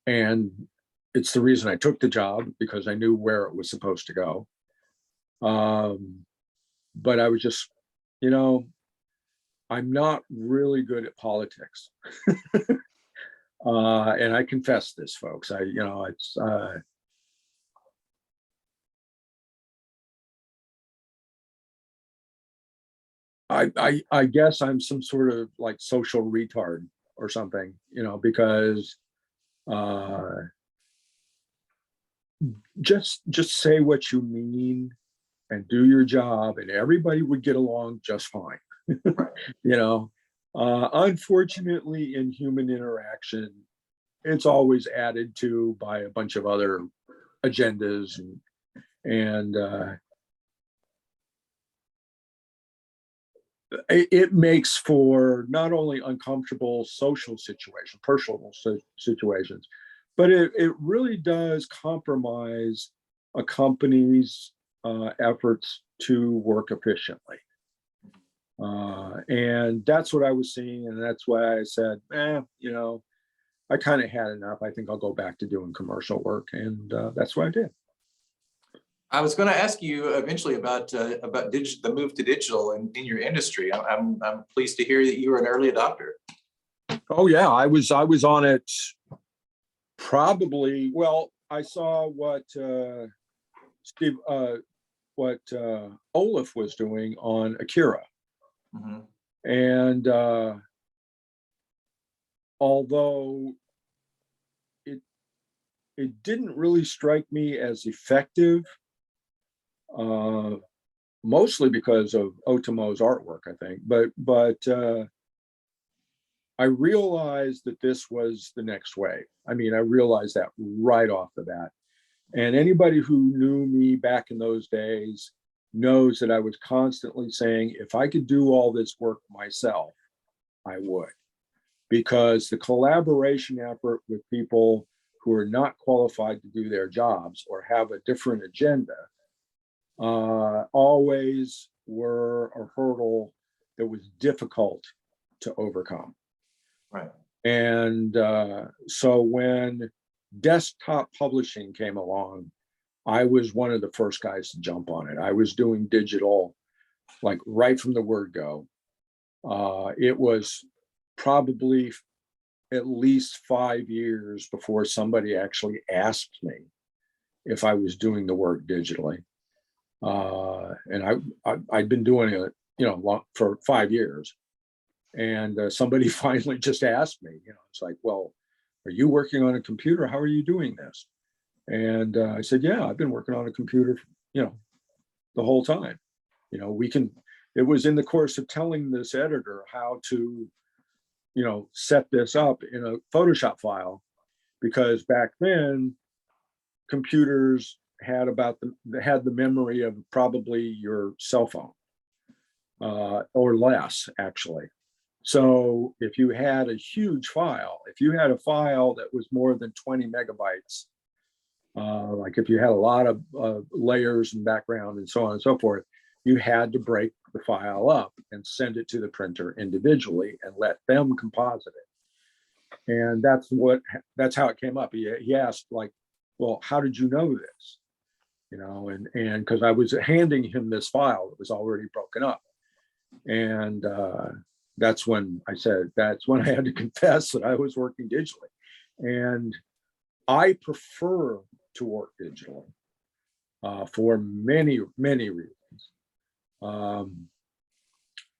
Speaker 2: And it's the reason I took the job, because I knew where it was supposed to go. But I was just, I'm not really good at politics. And I confess this, folks. I guess I'm some sort of like social retard or something, because just say what you mean and do your job and everybody would get along just fine. Unfortunately, in human interaction, it's always added to by a bunch of other agendas and it makes for not only uncomfortable social situations, personal situations, but it really does compromise a company's efforts to work efficiently. And that's what I was seeing. And that's why I said, I kind of had enough. I think I'll go back to doing commercial work. And that's what I did.
Speaker 1: I was going to ask you eventually about the move to digital in your industry. I'm pleased to hear that you were an early adopter.
Speaker 2: Oh yeah, I was on it probably. Well, I saw what Olaf was doing on Akira, and although it didn't really strike me as effective. Mostly because of Otomo's artwork, I think, but I realized that this was the next wave. I mean, I realized that right off the bat. And anybody who knew me back in those days knows that I was constantly saying, if I could do all this work myself, I would. Because the collaboration effort with people who are not qualified to do their jobs or have a different agenda always were a hurdle that was difficult to overcome.
Speaker 1: Right.
Speaker 2: And so when desktop publishing came along, I was one of the first guys to jump on it. I was doing digital like right from the word go. It was probably at least 5 years before somebody actually asked me if I was doing the work digitally. And I'd been doing it, for 5 years. And somebody finally just asked me, it's like, well, are you working on a computer? How are you doing this? And I said, yeah, I've been working on a computer, the whole time. It was in the course of telling this editor how to, set this up in a Photoshop file, because back then computers had the memory of probably your cell phone, or less actually. So if you had a huge file, if you had a file that was more than 20 megabytes, like if you had a lot of layers and background and so on and so forth, you had to break the file up and send it to the printer individually and let them composite it. And that's how it came up. He asked, like, well, how did you know this? You know, and because I was handing him this file that was already broken up. And that's when I had to confess that I was working digitally. And I prefer to work digitally for many, many reasons.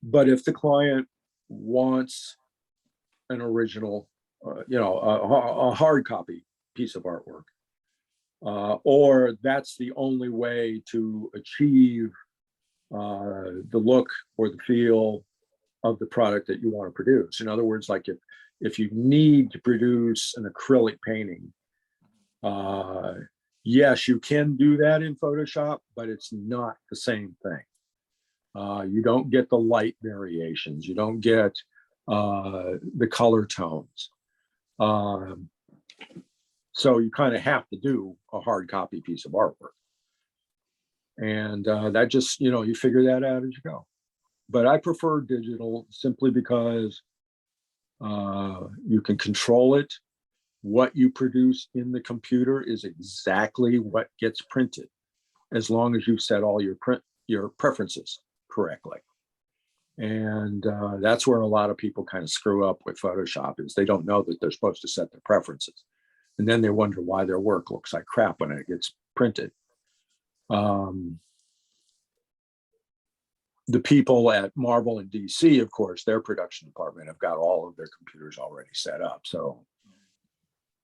Speaker 2: But if the client wants an original, a hard copy piece of artwork, or that's the only way to achieve the look or the feel of the product that you want to produce. In other words, like if you need to produce an acrylic painting, yes, you can do that in Photoshop, but it's not the same thing. You don't get the light variations. You don't get the color tones. So you kind of have to do a hard copy piece of artwork. And that just, you figure that out as you go. But I prefer digital simply because you can control it. What you produce in the computer is exactly what gets printed, as long as you've set all your preferences correctly. And that's where a lot of people kind of screw up with Photoshop, is they don't know that they're supposed to set their preferences. And then they wonder why their work looks like crap when it gets printed. The people at Marvel and DC, of course, their production department have got all of their computers already set up. So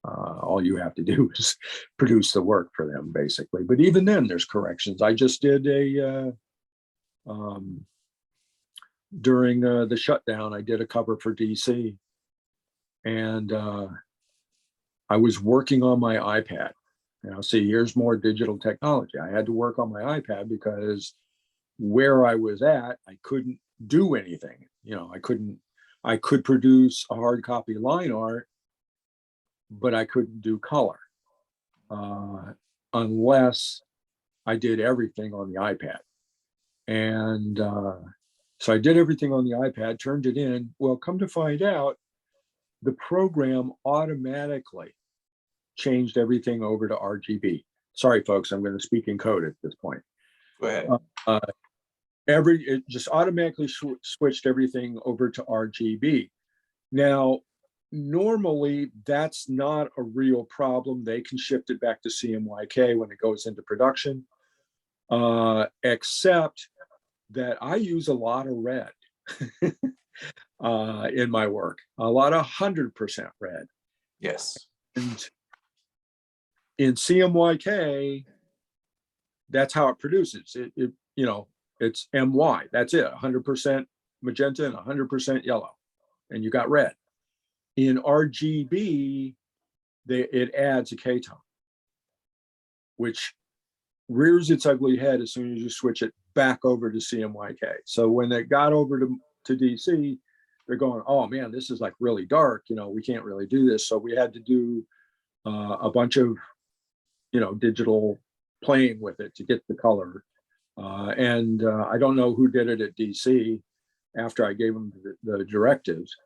Speaker 2: all you have to do is produce the work for them, basically. But even then, there's corrections. I just did during the shutdown, I did a cover for DC. And I was working on my iPad. See, here's more digital technology. I had to work on my iPad because where I was at, I couldn't do anything. I could produce a hard copy line art, but I couldn't do color unless I did everything on the iPad. And so I did everything on the iPad, turned it in. Well, come to find out, the program automatically changed everything over to RGB. Sorry, folks, I'm going to speak in code at this point.
Speaker 1: Go ahead.
Speaker 2: It just automatically switched everything over to RGB. Now, normally that's not a real problem. They can shift it back to CMYK when it goes into production, except that I use a lot of red in my work, a lot of 100% red.
Speaker 1: Yes.
Speaker 2: And in CMYK, that's how it produces. It's MY. That's it. 100% magenta and 100% yellow, and you got red. In RGB, it adds a K-tone, which rears its ugly head as soon as you switch it back over to CMYK. So when it got over to DC, they're going, oh man, this is like really dark. We can't really do this. So we had to do a bunch of, digital playing with it to get the color. And I don't know who did it at DC after I gave them the directives,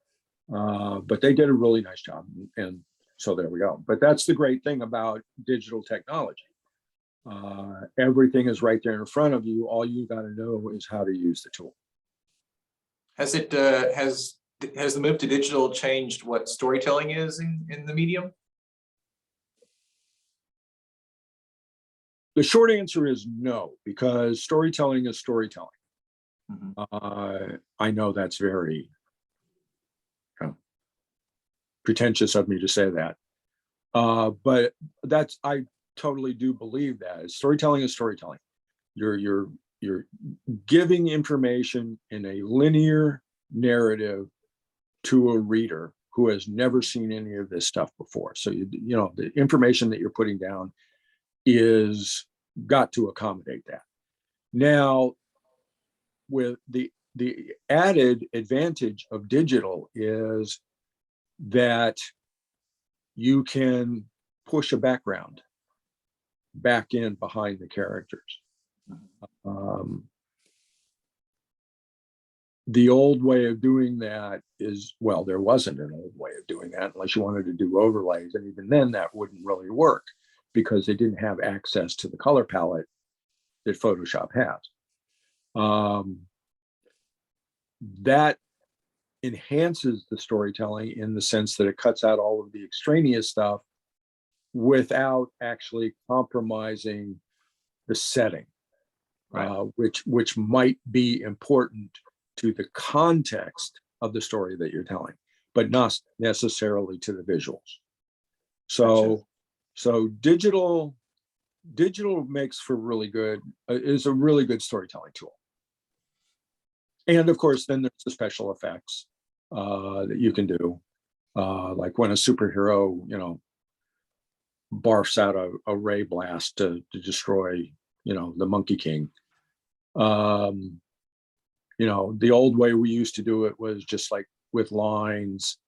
Speaker 2: but they did a really nice job. And so there we go. But that's the great thing about digital technology. Everything is right there in front of you. All you got to know is how to use the tool.
Speaker 1: Has the move to digital changed what storytelling is in the medium?
Speaker 2: The short answer is no, because storytelling is storytelling.
Speaker 1: Mm-hmm.
Speaker 2: I know that's very pretentious of me to say that, but I totally do believe that storytelling is storytelling. You're giving information in a linear narrative to a reader who has never seen any of this stuff before. So the information that you're putting down is got to accommodate that. Now, with the added advantage of digital is that you can push a background back in behind the characters. The old way of doing that is, well, there wasn't an old way of doing that unless you wanted to do overlays, and even then that wouldn't really work. because they didn't have access to the color palette that Photoshop has. That enhances the storytelling in the sense that it cuts out all of the extraneous stuff without actually compromising the setting,
Speaker 1: Right.
Speaker 2: which might be important to the context of the story that you're telling, but not necessarily to the visuals. So, so digital makes for really good, is a really good storytelling tool. And of course, then there's the special effects that you can do, like when a superhero, barfs out a ray blast to destroy, the Monkey King. The old way we used to do it was just like with lines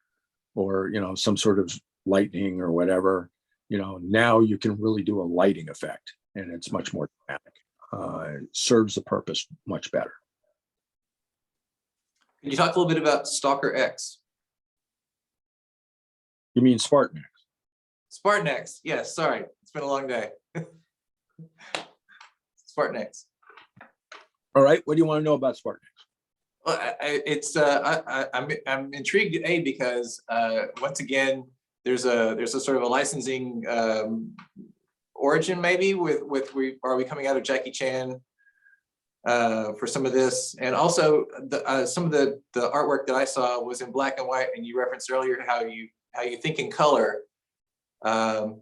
Speaker 2: or, some sort of lightning or whatever. Now you can really do a lighting effect, and it's much more dramatic. It serves the purpose much better.
Speaker 1: Can you talk a little bit about Stalker X?
Speaker 2: You mean Spartan X?
Speaker 1: Spartan X. Yes, sorry. It's been a long day. Spartan X.
Speaker 2: All right. What do you want to know about Spartan X?
Speaker 1: Well, I'm intrigued, because once again, there's a sort of a licensing origin, maybe are we coming out of Jackie Chan for some of this, and also some of the artwork that I saw was in black and white, and you referenced earlier how you think in color. So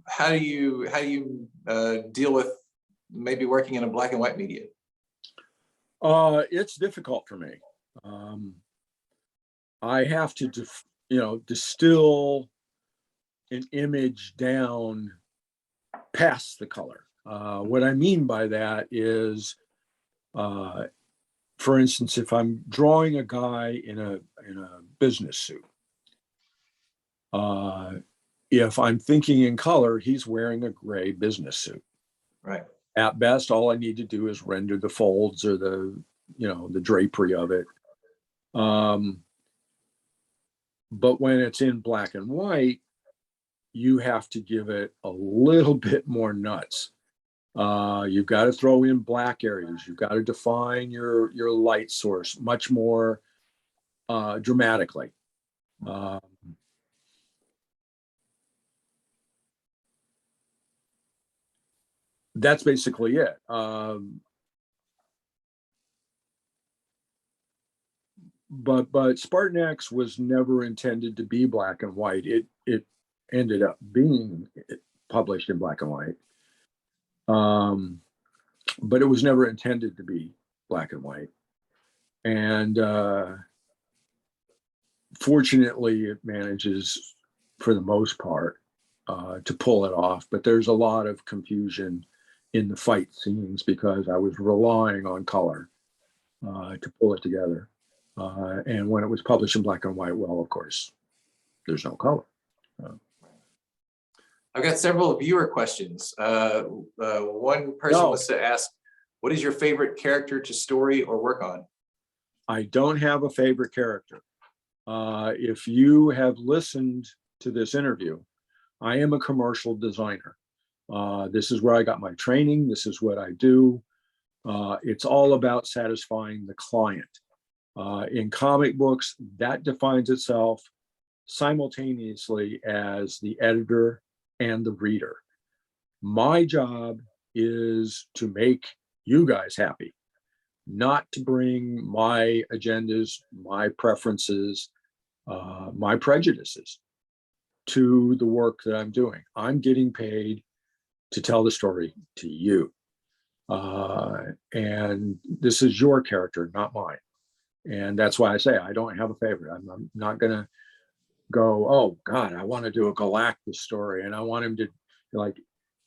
Speaker 1: how do you deal with maybe working in a black and white media?
Speaker 2: It's difficult for me. I have to, distill an image down past the color. What I mean by that is, for instance, if I'm drawing a guy in a business suit, if I'm thinking in color, he's wearing a gray business suit.
Speaker 1: Right.
Speaker 2: At best, all I need to do is render the folds or the drapery of it. But when it's in black and white, you have to give it a little bit more nuts. You've got to throw in black areas. You've got to define your light source much more dramatically. That's basically it. But Spartan X was never intended to be black and white. It ended up being published in black and white. But it was never intended to be black and white. And fortunately, it manages, for the most part, to pull it off. But there's a lot of confusion in the fight scenes because I was relying on color to pull it together. And when it was published in black and white, well, of course, there's no color.
Speaker 1: I've got several viewer questions. One person wants to ask, what is your favorite character to story or work on?
Speaker 2: I don't have a favorite character. If you have listened to this interview, I am a commercial designer. This is where I got my training. This is what I do. It's all about satisfying the client. In comic books, that defines itself simultaneously as the editor and the reader. My job is to make you guys happy, not to bring my agendas, my preferences, my prejudices to the work that I'm doing. I'm getting paid to tell the story to you. And this is your character, not mine. And that's why I say I don't have a favorite. I'm not going to go, oh God, I want to do a Galactus story and I want him to like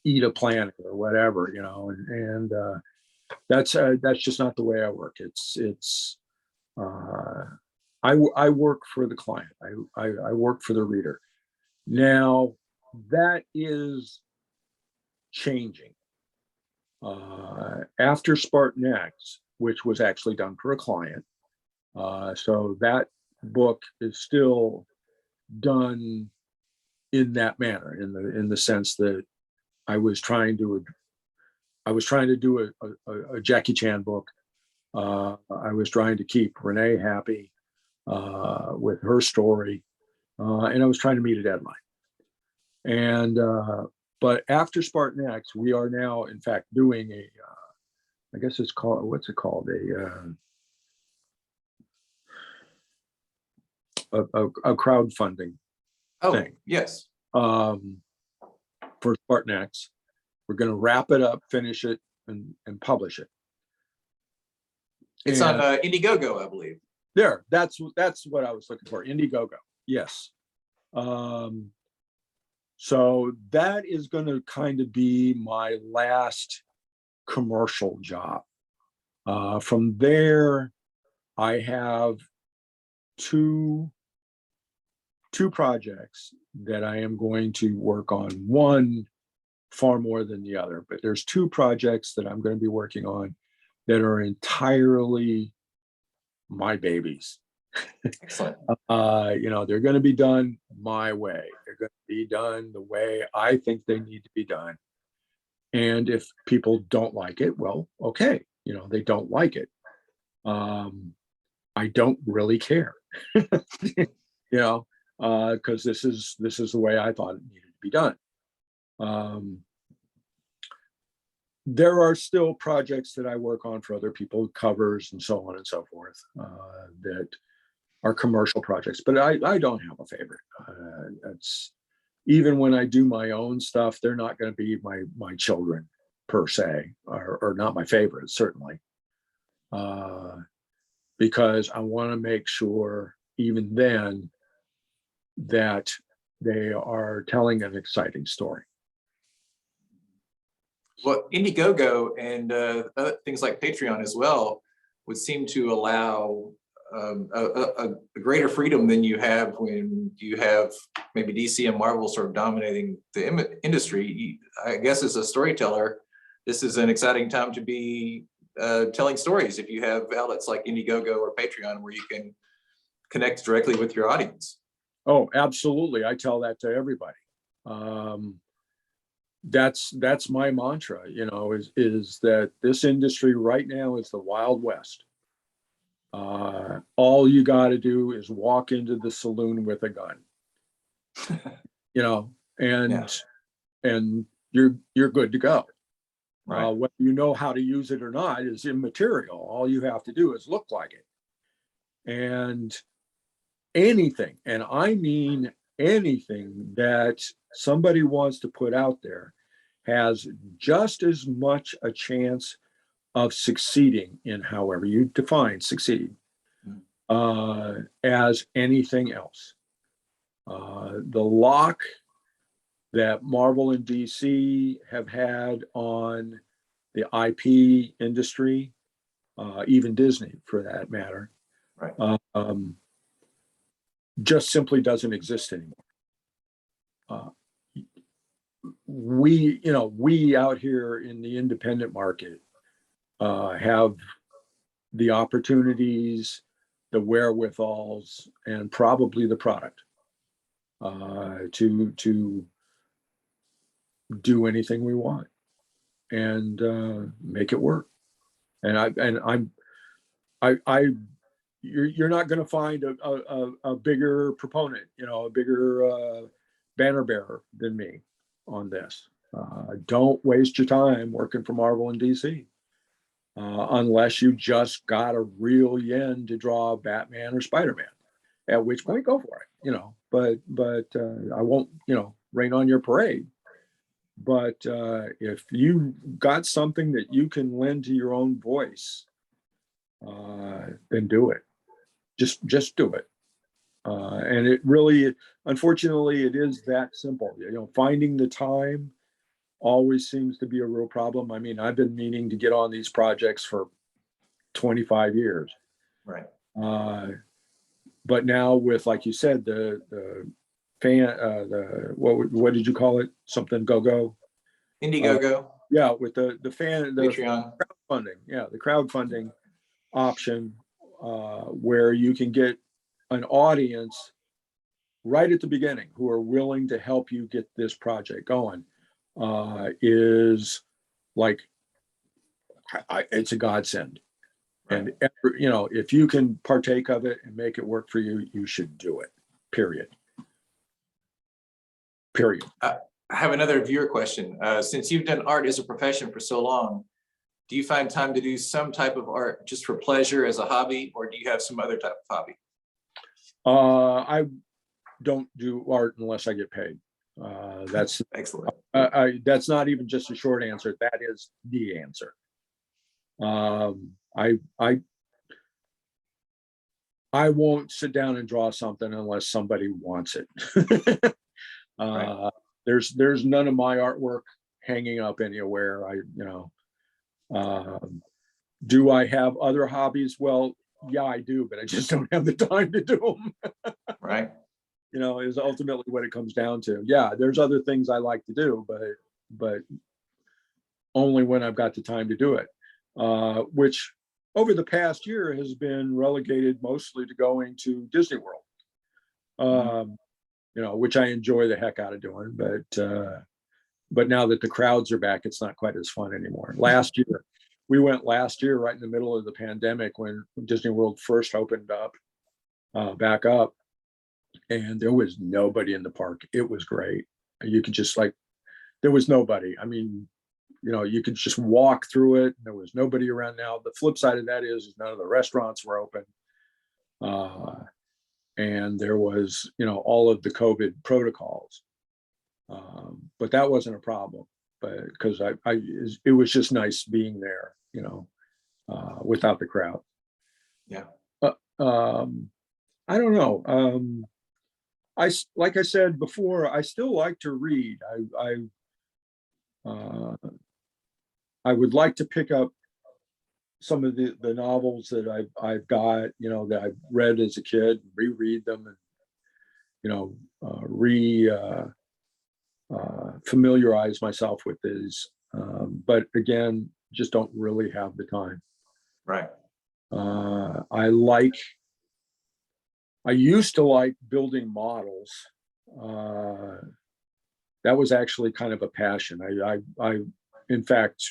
Speaker 2: eat a planet or whatever, and that's just not the way I work. I work for the client. I work for the reader. Now that is changing. After Spartan X, which was actually done for a client, so that book is still done in that manner, in the sense that I was trying to do a Jackie Chan book. I was trying to keep Renee happy with her story, and I was trying to meet a deadline. And but after Spartan X, we are now, in fact, doing I guess it's called, what's it called? A crowdfunding thing.
Speaker 1: Yes.
Speaker 2: For Spartan X. We're going to wrap it up, finish it, and publish it.
Speaker 1: It's on Indiegogo, I believe.
Speaker 2: There, that's what I was looking for. Indiegogo, yes. So that is going to kind of be my last commercial job. From there, I have two projects that I am going to work on. One far more than the other, but there's two projects that I'm going to be working on that are entirely my babies.
Speaker 1: Excellent.
Speaker 2: They're going to be done my way. They're going to be done the way I think they need to be done. And if people don't like it, well, okay, they don't like it. I don't really care, because this is the way I thought it needed to be done. There are still projects that I work on for other people, covers and so on and so forth, that are commercial projects, but I don't have a favorite. That's, even when I do my own stuff, they're not going to be my children per se, or not my favorites, certainly, because I want to make sure even then that they are telling an exciting story.
Speaker 1: Well, Indiegogo and other things like Patreon as well would seem to allow a greater freedom than you have when you have maybe DC and Marvel sort of dominating the industry. I guess as a storyteller, this is an exciting time to be telling stories if you have outlets like Indiegogo or Patreon where you can connect directly with your audience.
Speaker 2: Oh, absolutely. I tell that to everybody. That's my mantra, is that this industry right now is the Wild West. All you got to do is walk into the saloon with a gun, and you're good to go.
Speaker 1: Right.
Speaker 2: Whether you know how to use it or not is immaterial. All you have to do is look like it. And anything, and I mean anything that somebody wants to put out there has just as much a chance of succeeding, in however you define succeed, as anything else. The lock that Marvel and DC have had on the IP industry, even Disney for that matter,
Speaker 1: right,
Speaker 2: just simply doesn't exist anymore. We out here in the independent market have the opportunities, the wherewithals, and probably the product to do anything we want and make it work. And you're not going to find a bigger proponent, a bigger banner bearer than me on this. Don't waste your time working for Marvel and DC. Unless you just got a real yen to draw Batman or Spider-Man, at which point go for it, but I won't, rain on your parade. But if you got something that you can lend to your own voice, then do it. Just do it. And it really, unfortunately, it is that simple. Finding the time always seems to be a real problem. I mean, I've been meaning to get on these projects for 25 years.
Speaker 1: Right.
Speaker 2: But now with, like you said, the what did you call it? Something go?
Speaker 1: Indiegogo.
Speaker 2: Yeah, with the
Speaker 1: Patreon.
Speaker 2: crowdfunding. Yeah, the crowdfunding option, where you can get an audience right at the beginning who are willing to help you get this project going is like, it's a godsend. And if you can partake of it and make it work for you, you should do it. Period.
Speaker 1: I have another viewer question. Since you've done art as a profession for so long, do you find time to do some type of art just for pleasure as a hobby, or do you have some other type of hobby?
Speaker 2: I don't do art unless I get paid. That's
Speaker 1: excellent.
Speaker 2: That's not even just a short answer. That is the answer. I won't sit down and draw something unless somebody wants it.
Speaker 1: Right.
Speaker 2: There's none of my artwork hanging up anywhere. Do I have other hobbies? Well, yeah, I do, but I just don't have the time to do them.
Speaker 1: Right.
Speaker 2: Is ultimately what it comes down to. Yeah, there's other things I like to do, but only when I've got the time to do it. Which over the past year has been relegated mostly to going to Disney World. Which I enjoy the heck out of doing, but now that the crowds are back, it's not quite as fun anymore. We went last year right in the middle of the pandemic when Disney World first opened up, back up, and there was nobody in the park. It was great. You could just there was nobody. I mean, you could just walk through it. There was nobody around. Now, the flip side of that is none of the restaurants were open. And there was, all of the COVID protocols. But that wasn't a problem, but because it was just nice being there, without the crowd.
Speaker 1: Yeah.
Speaker 2: I don't know. Like I said before, I still like to read. I would like to pick up some of the novels that I've got, that I've read as a kid, reread them, and familiarize myself with these. But again, just don't really have the time.
Speaker 1: Right.
Speaker 2: I used to like building models. That was actually kind of a passion. I in fact,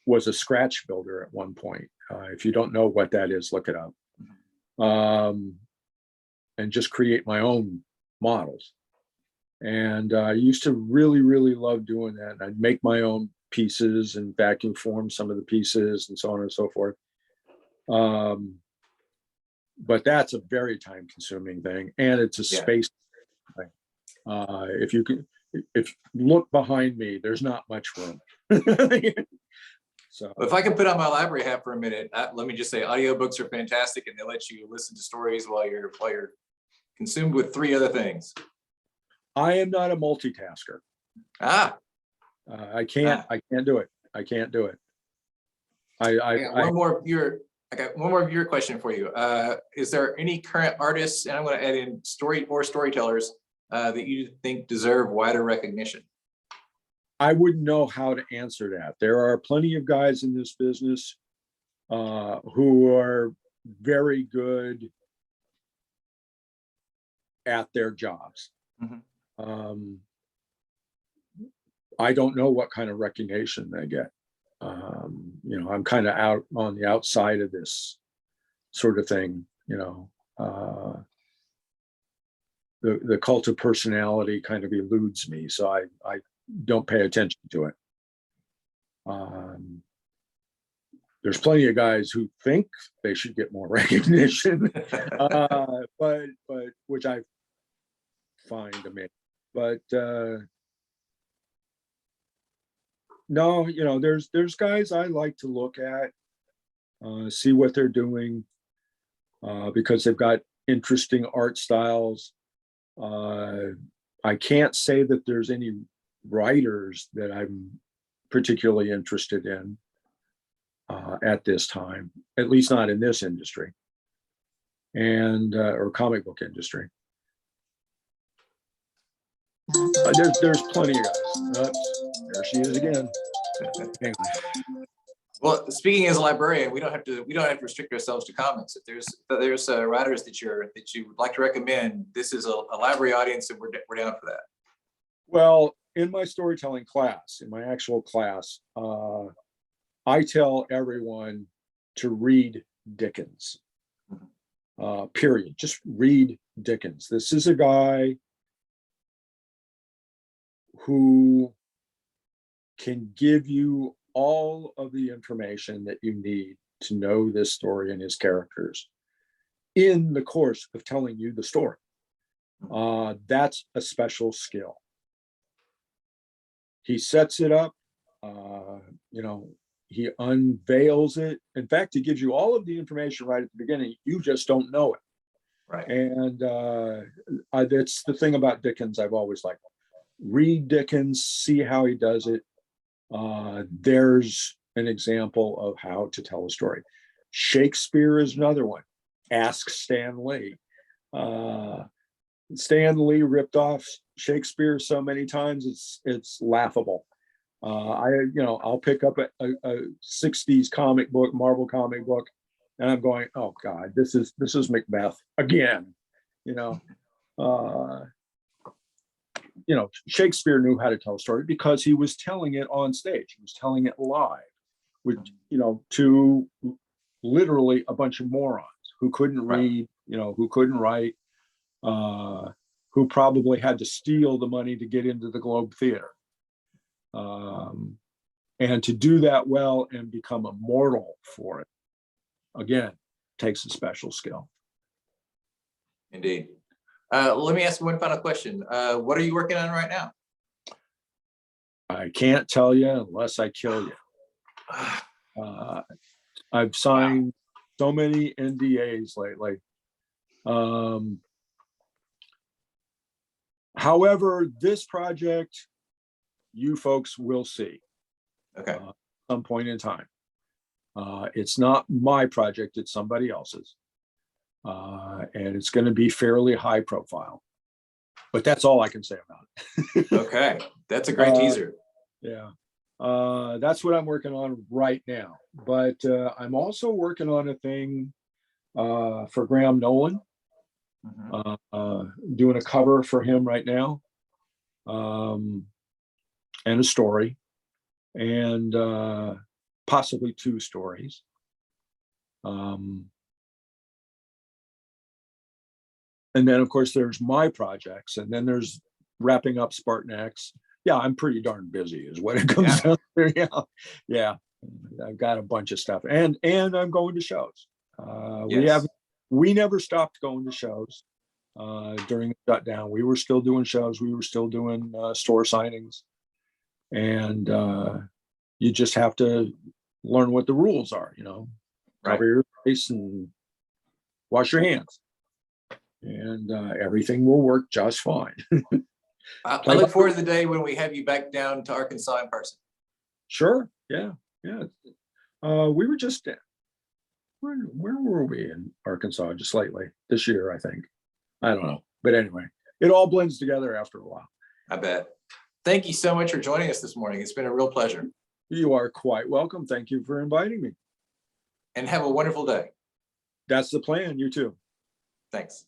Speaker 2: was a scratch builder at one point. If you don't know what that is, look it up. And just create my own models. And I used to really, really love doing that. And I'd make my own pieces and vacuum form some of the pieces and so on and so forth. But that's a very time consuming thing. And it's a space thing. If you look behind me, there's not much room. So
Speaker 1: if I can put on my library hat for a minute, let me just say audiobooks are fantastic, and they let you listen to stories while you're consumed with 3 other things.
Speaker 2: I am not a multitasker. I can't do it. I can't do it. I got one
Speaker 1: more viewer question for you. Is there any current artists, and I'm going to add in storytellers that you think deserve wider recognition?
Speaker 2: I wouldn't know how to answer that. There are plenty of guys in this business who are very good at their jobs. Mm-hmm. I don't know what kind of recognition they get. I'm kind of out on the outside of this sort of thing. The cult of personality kind of eludes me, so I don't pay attention to it. There's plenty of guys who think they should get more recognition, but which I find amazing. But no, there's guys I like to look at, see what they're doing, because they've got interesting art styles. I can't say that there's any writers that I'm particularly interested in at this time, at least not in this industry and or comic book industry. There's plenty of guys. There she is again. Anyway.
Speaker 1: Well, speaking as a librarian, we don't have to restrict ourselves to comics. If there's writers that you would like to recommend, this is a library audience, and we're down for that.
Speaker 2: Well, in my storytelling class, in my actual class, I tell everyone to read Dickens. Period. Just read Dickens. This is a guy who can give you all of the information that you need to know this story and his characters in the course of telling you the story. That's a special skill. He sets it up, he unveils it. In fact, he gives you all of the information right at the beginning. You just don't know it.
Speaker 1: Right.
Speaker 2: And that's the thing about Dickens I've always liked. Read Dickens, see how he does it. There's an example of how to tell a story. Shakespeare is another one. Ask Stan Lee. Stan Lee ripped off Shakespeare so many times it's laughable. I'll pick up a 60s comic book, Marvel comic book, and I'm going, oh God, this is Macbeth again. Shakespeare knew how to tell a story because he was telling it on stage. He was telling it live with, to literally a bunch of morons who couldn't read, who couldn't write, who probably had to steal the money to get into the Globe Theater. And to do that well and become immortal for it, again, takes a special skill.
Speaker 1: Indeed. Let me ask you one final question. What are you working on right now?
Speaker 2: I can't tell you unless I kill you. I've signed so many NDAs lately. However, this project, you folks will see.
Speaker 1: Okay.
Speaker 2: At some point in time. It's not my project, it's somebody else's. And it's going to be fairly high profile. But that's all I can say about it.
Speaker 1: Okay. That's a great teaser.
Speaker 2: Yeah. That's what I'm working on right now. But I'm also working on a thing for Graham Nolan. Doing a cover for him right now. And a story. And possibly 2 stories. And then, of course, there's my projects, and then there's wrapping up Spartan X. Yeah, I'm pretty darn busy, is what it comes down to. Yeah, I've got a bunch of stuff, and I'm going to shows. We never stopped going to shows during the shutdown. We were still doing shows. We were still doing store signings, and you just have to learn what the rules are. Cover your face and wash your hands. And everything will work just fine.
Speaker 1: I look forward to the day when we have you back down to Arkansas in person.
Speaker 2: Sure. Yeah. We were just where were we in Arkansas just lately this year, I think. I don't know. But anyway, it all blends together after a while.
Speaker 1: I bet. Thank you so much for joining us this morning. It's been a real pleasure.
Speaker 2: You are quite welcome. Thank you for inviting me.
Speaker 1: And have a wonderful day.
Speaker 2: That's the plan. You too.
Speaker 1: Thanks.